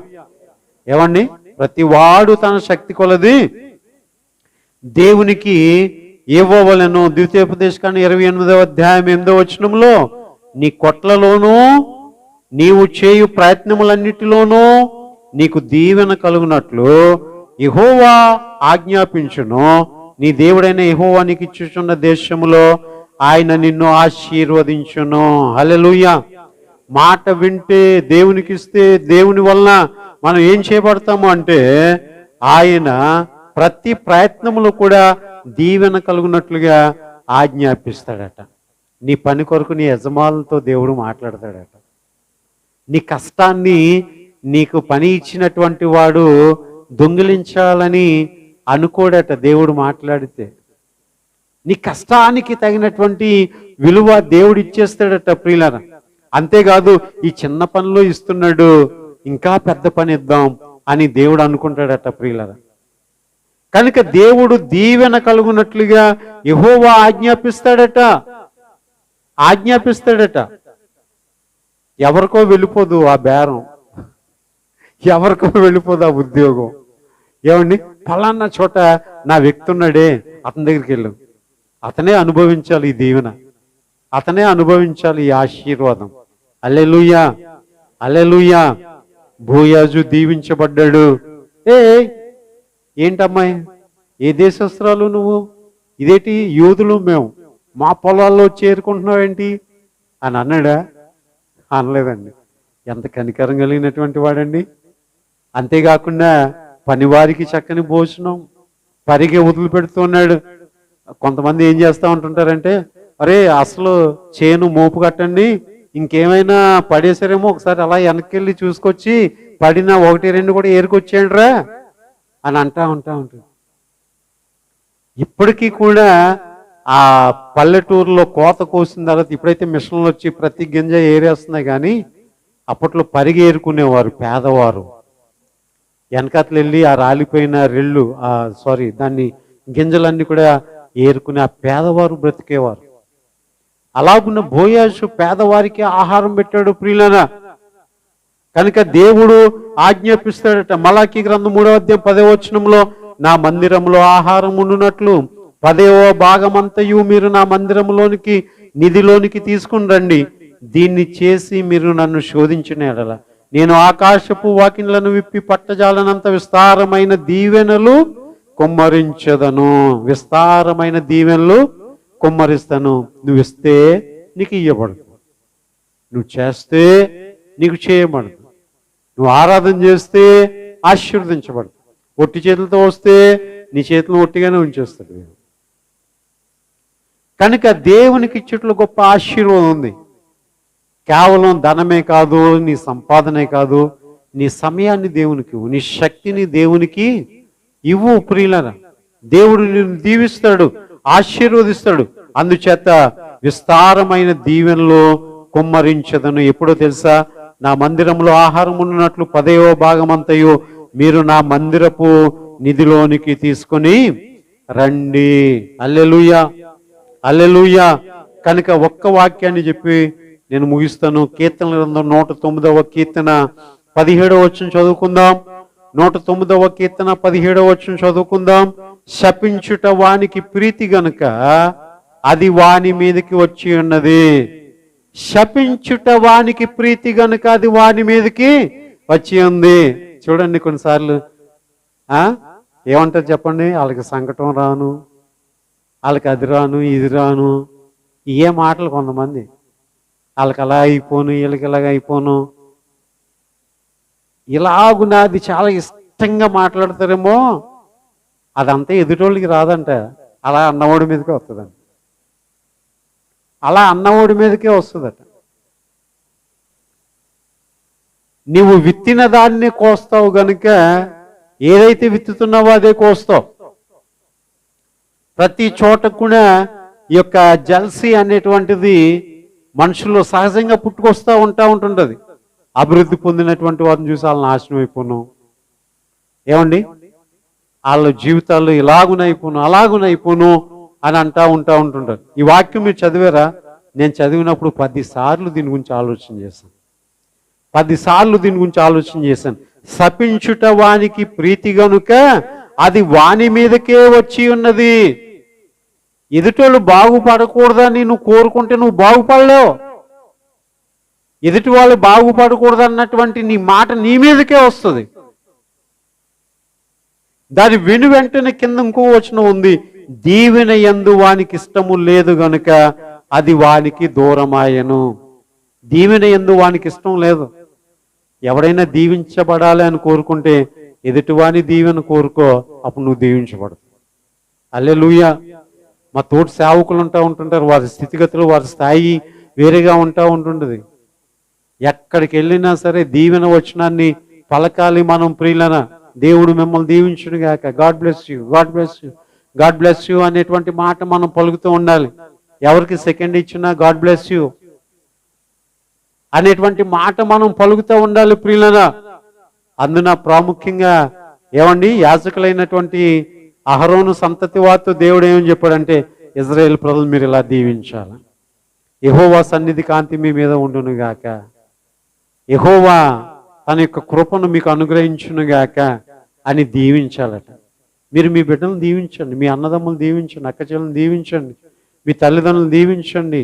ఏమండి, ప్రతివాడు తన శక్తి కొలది దేవునికి ఇవ్వవలెను. ద్వితీయోపదేశకాండం 28వ అధ్యాయం 8వ వచనంలో, నీ కొట్లలోనూ నీవు చేయు ప్రయత్నములన్నిటిలోనూ నీకు దీవెన కలుగునట్లు యెహోవా ఆజ్ఞాపించును. నీ దేవుడైన యెహోవా నీకు ఇచ్చుచున్న దేశములో ఆయన నిన్ను ఆశీర్వదించును. హల్లెలూయా. మాట వింటే, దేవునికి ఇస్తే, దేవుని వలన మనం ఏం చేయబడతాము అంటే, ఆయన ప్రతి ప్రయత్నములు కూడా దీవెన కలుగునట్లుగా ఆజ్ఞాపిస్తాడట. నీ పని కొరకు నీ యజమానులతో దేవుడు మాట్లాడతాడట. నీ కష్టాన్ని నీకు పని ఇచ్చినటువంటి వాడు దొంగిలించాలని అనుకోడట. దేవుడు మాట్లాడితే నీ కష్టానికి తగినటువంటి విలువ దేవుడు ఇచ్చేస్తాడట ప్రియులారా. అంతేకాదు, ఈ చిన్న పనిలో ఇస్తున్నాడు, ఇంకా పెద్ద పని ఇద్దాం అని దేవుడు అనుకుంటాడట ప్రియులారా. కనుక దేవుడు దీవెన కలుగునట్లుగా యెహోవా ఆజ్ఞాపిస్తాడట. ఎవరికో వెళ్ళిపోదు ఆ బేరం, ఎవరికో వెళ్ళిపోదు ఆ ఉద్యోగం. ఏమండి, ఫలానా చోట నా వ్యక్తి ఉన్నాడే, అతని దగ్గరికి వెళ్ళు. అతనే అనుభవించాలి ఈ దీవెన, అతనే అనుభవించాలి ఈ ఆశీర్వాదం. హల్లెలూయా, హల్లెలూయా. బోయాజు దీవించబడ్డాడు. ఏంటమ్మాయి, ఏ దేశస్త్రాలు నువ్వు? ఇదేంటి, యూదులు మేము, మా పొలాల్లో చేరుకుంటున్నావేంటి అని అన్నాడా? అనలేదండి. ఎంత కనికరం కలిగినటువంటి వాడండి. అంతేకాకుండా పనివారికి చక్కని భోజనం పరిగే వదిలిపెడుతున్నాడు. కొంతమంది ఏం చేస్తూ ఉంటుంటారంటే, అరే అసలు చేను మోపు కట్టండి, ఇంకేమైనా పడేసారేమో ఒకసారి అలా వెనక్కి వెళ్ళి చూసుకొచ్చి పడిన 1, 2 కూడా ఏరుకొచ్చేయండి రా అని ఉంటారు. ఇప్పటికీ కూడా ఆ పల్లెటూరులో కోత కోసిన తర్వాత, ఇప్పుడైతే మిషన్లు వచ్చి ప్రతి గింజ ఏరేస్తున్నాయి, కానీ అప్పట్లో పరిగి ఏరుకునేవారు పేదవారు. వెనకట్లు వెళ్ళి ఆ రాలిపోయిన రెళ్ళు, దాన్ని గింజలన్నీ కూడా ఏరుకుని ఆ పేదవారు బ్రతికేవారు. అలాగున్న బోయాజు పేదవారికి ఆహారం పెట్టాడు ప్రియులనా. కనుక దేవుడు ఆజ్ఞాపిస్తాడట. మలాకీ గ్రంథం 3వ అధ్యాయం 10వ వచనంలో, నా మందిరంలో ఆహారం ఉండునట్లు 10వ భాగమంతయు మీరు నా మందిరంలోనికి, నిధిలోనికి తీసుకుని రండి. దీన్ని చేసి మీరు నన్ను శోధించిన ఎడల నేను ఆకాశపు వాకిన్లను విప్పి పట్టజాలనంత విస్తారమైన దీవెనలు కుమ్మరించదను. విస్తారమైన దీవెనలు కుమ్మరిస్తాను. నువ్వు ఇస్తే నీకు ఇయ్యబడదు, నువ్వు చేస్తే నీకు చేయబడదు, నువ్వు ఆరాధన చేస్తే ఆశీర్వదించబడదు. ఒట్టి చేతులతో వస్తే నీ చేతులు ఒట్టిగానే ఉంచేస్తాడు. కనుక దేవునికి ఇచ్చట్లో గొప్ప ఆశీర్వాదం ఉంది. కేవలం ధనమే కాదు, నీ సంపాదనే కాదు, నీ సమయాన్ని దేవునికి ఇవ్వు, నీ శక్తిని దేవునికి ఇవ్వు ప్రియులరా. దేవుడు నిన్ను దీవిస్తాడు, ఆశీర్వదిస్తాడు. అందుచేత విస్తారమైన దీవెనలు కుమ్మరించదను. ఎప్పుడో తెలుసా? నా మందిరంలో ఆహారం ఉన్నట్లు 10వ భాగమంతయు మీరు నా మందిరపు నిధిలోనికి తీసుకొని రండి. హల్లెలూయా, హల్లెలూయా. కనుక ఒక్క వాక్యాన్ని చెప్పి నేను ముగిస్తాను. కీర్తన గ్రంథం 109వ కీర్తన 17వ వచనం చదువుకుందాం. 109వ కీర్తన 17వ వచనం చదువుకుందాం. శపించుట వానికి ప్రీతి గనుక అది వాని మీదకి వచ్చి ఉన్నది. శపించుట వానికి ప్రీతి గనుక అది వాని మీదకి వచ్చి ఉంది. చూడండి, కొన్నిసార్లు ఏమంటారు చెప్పండి, వాళ్ళకి సంకటం రాను, వాళ్ళకి అది రాను, ఇది రాను, ఏ మాటలు కొంతమంది, వాళ్ళకి అలా అయిపోను, వీళ్ళకి ఇలాగ అయిపోను, ఇలాగున్నది చాలా ఇష్టంగా మాట్లాడతారేమో. అదంతా ఎదుటోళ్ళకి రాదంట, అలా అన్నవాడి మీదకే వస్తుందంట, అలా అన్నవాడి మీదకే వస్తుందట. నీవు విత్తిన దాన్ని కోస్తావు గనుక ఏదైతే విత్తుతున్నావో అదే కోస్తావు. ప్రతి చోట కూడా ఈ యొక్క జల్సీ అనేటువంటిది మనుషుల్లో సహజంగా పుట్టుకొస్తూ ఉంటుంటుంది. అభివృద్ధి పొందినటువంటి వారిని చూసి వాళ్ళు నాశనం అయిపోను, ఏమండి వాళ్ళ జీవితాల్లో ఇలాగునైపోను అలాగునైపోను అని ఉంటుంటారు. ఈ వాక్యం మీరు చదివారా? నేను చదివినప్పుడు 10 సార్లు దీని గురించి ఆలోచన చేశాను. 10 సార్లు దీని గురించి ఆలోచన చేశాను. శపించుట వానికి ప్రీతి గనుక అది వాని మీదకే వచ్చి ఉన్నది. ఎదుటోళ్ళు బాగుపడకూడదని నువ్వు కోరుకుంటే నువ్వు బాగుపడలేవు. ఎదుటి వాళ్ళు బాగుపడకూడదు అన్నటువంటి నీ మాట నీ మీదకే వస్తుంది. దాని వెంటనే కింద ఇంకో వచనం ఉంది, దీవెన యందు వానికి ఇష్టము లేదు గనుక అది వానికి దూరమాయను. దీవెన యందు వానికి ఇష్టం లేదు. ఎవడైనా దీవించబడాలి అని కోరుకుంటే ఎదుటివాని దీవెన కోరుకో, అప్పుడు నువ్వు దీవించబడదు. హల్లెలూయా. మా తోటి సేవకులు ఉంటుంటారు, వారి స్థితిగతులు వారి స్థాయి వేరేగా ఉంటుంటుంది. ఎక్కడికి వెళ్ళినా సరే దీవెన వచనాన్ని పలకాలి మనం. ప్రియులన, దేవుడు మిమ్మల్ని దీవించును గాక, God bless you, God bless you, God bless you అనేటువంటి మాట మనం పలుకుతూ ఉండాలి. ఎవరికి సెకండ్ ఇచ్చినా గాడ్ బ్లెస్ యూ అనేటువంటి మాట మనం పలుకుతూ ఉండాలి ప్రియులన. అందున ప్రాముఖ్యంగా ఏమండి, యాజకులైనటువంటి అహరోను సంతతి వారితో దేవుడు ఏమని చెప్పాడంటే, ఇజ్రాయేల్ ప్రజలు మీరు ఇలా దీవించాలి. యెహోవా సన్నిధి కాంతి మీ మీద ఉండును గాక, యెహోవా తన యొక్క కృపను మీకు అనుగ్రహించును గాక అని దీవించాలట. మీరు మీ బిడ్డలను దీవించండి, మీ అన్నదమ్ములు దీవించండి, అక్కచెల్లెలను దీవించండి, మీ తల్లిదండ్రులను దీవించండి.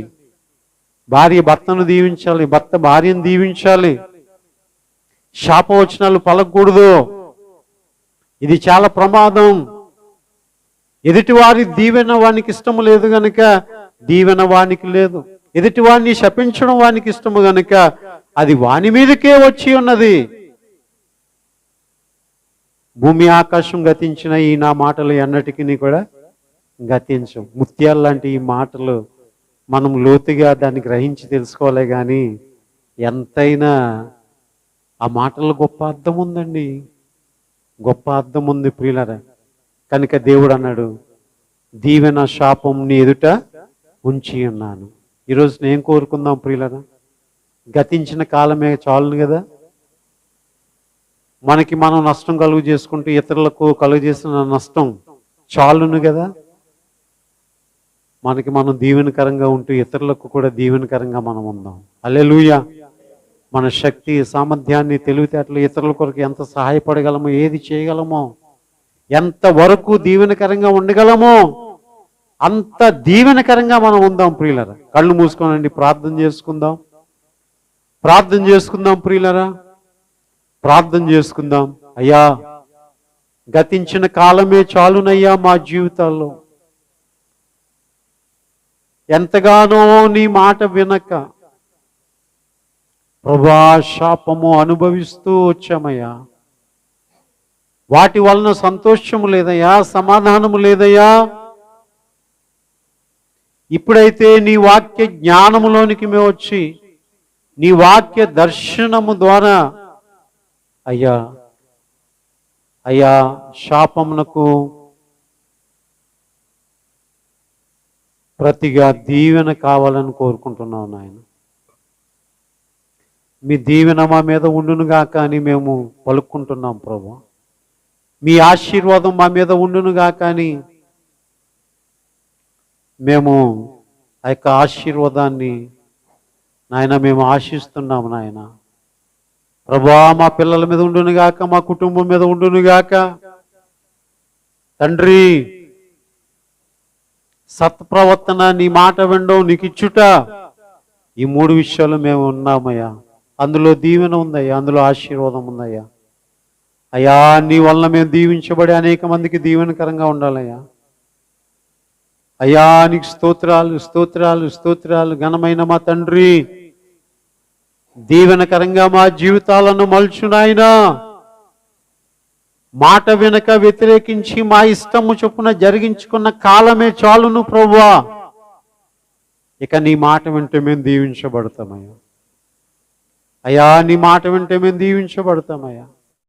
భార్య భర్తను దీవించాలి, భర్త భార్యను దీవించాలి. శాపవచనాలు పలకూడదు. ఇది చాలా ప్రమాదం. ఎదుటివారి దీవెన వానికి ఇష్టము లేదు గనుక దీవెన వానికి లేదు. ఎదుటివాడిని శపించడం వానికి ఇష్టము గనుక అది వాని మీదకే వచ్చి ఉన్నది. భూమి ఆకాశం గతించిన ఈ నా మాటలు ఎన్నటికీ కూడా గతించం. ముత్యాలు లాంటి ఈ మాటలు మనం లోతుగా దాన్ని గ్రహించి తెలుసుకోవాలి. కానీ ఎంతైనా ఆ మాటల్లో గొప్ప అర్థం ఉందండి, గొప్ప అర్థం ఉంది ప్రియులరా. కనుక దేవుడు అన్నాడు, దీవెన శాపం నీ ఎదుట ఉంచి ఉన్నాను. ఈరోజు నేను కోరుకుందాం ప్రియులరా, గతించిన కాలమే చాలును కదా. మనకి మనం నష్టం కలుగు చేసుకుంటూ ఇతరులకు కలుగు చేసిన నష్టం చాలును కదా. మనకి మనం దీవెనకరంగా ఉంటూ ఇతరులకు కూడా దీవెనకరంగా మనం ఉందాం. హల్లెలూయా. మన శక్తి సామర్థ్యాన్ని తెలివితేటలు ఇతరుల కొరకు ఎంత సహాయపడగలమో, ఏది చేయగలమో, ఎంతవరకు దీవెనకరంగా ఉండగలమో అంత దీవెనకరంగా మనం ఉందాం ప్రియులరా. కళ్ళు మూసుకోనండి, ప్రార్థన చేసుకుందాం. ప్రార్థన చేసుకుందాం ప్రియులరా, ప్రార్థన చేసుకుందాం. అయ్యా, గతించిన కాలమే చాలునయ్యా మా జీవితాల్లో. ఎంతగానో నీ మాట వినక ప్రభా శాపము అనుభవిస్తూ వచ్చామయ్యా. వాటి వలన సంతోషము లేదయ్యా, సమాధానము లేదయ్యా. ఇప్పుడైతే నీ వాక్య జ్ఞానములోనికి మేము వచ్చి నీ వాక్య దర్శనము ద్వారా అయ్యా అయ్యా శాపమునకు ప్రతిగా దీవెన కావాలని కోరుకుంటున్నావు నాయన. మీ దీవెన మా మీద ఉండునుగాక అని మేము పలుక్కుంటున్నాం ప్రభు. మీ ఆశీర్వాదం మా మీద ఉండునుగాక అని మేము ఆ యొక్క ఆశీర్వాదాన్ని నాయన మేము ఆశిస్తున్నాము నాయన. ప్రభువా, మా పిల్లల మీద ఉండునుగాక, మా కుటుంబం మీద ఉండునుగాక. తండ్రి, సత్ప్రవర్తన, నీ మాట వినడం, నీకు ఇచ్చుట, ఈ 3 విషయాలు మేము ఉన్నామయ్యా. అందులో దీవెన ఉందయ్యా, అందులో ఆశీర్వాదం ఉందయ్యా. అయ్యా, నీ వలన మేము దీవించబడి అనేక మందికి దీవెనకరంగా ఉండాలయ్యా. అయ్యా, నీకు స్తోత్రాలు స్తోత్రాలు స్తోత్రాలు. ఘనమైన మా తండ్రి, దీవెనకరంగా మా జీవితాలను మలుచు నాయనా. మాట వెనక వ్యతిరేకించి మా ఇష్టము చొప్పున జరిగించుకున్న కాలమే చాలును ప్రభువా. ఇక నీ మాట వింటే మేము దీవించబడతామయ్యా. అయ్యా, నీ మాట వింటే మేము దీవించబడతామయ్యా.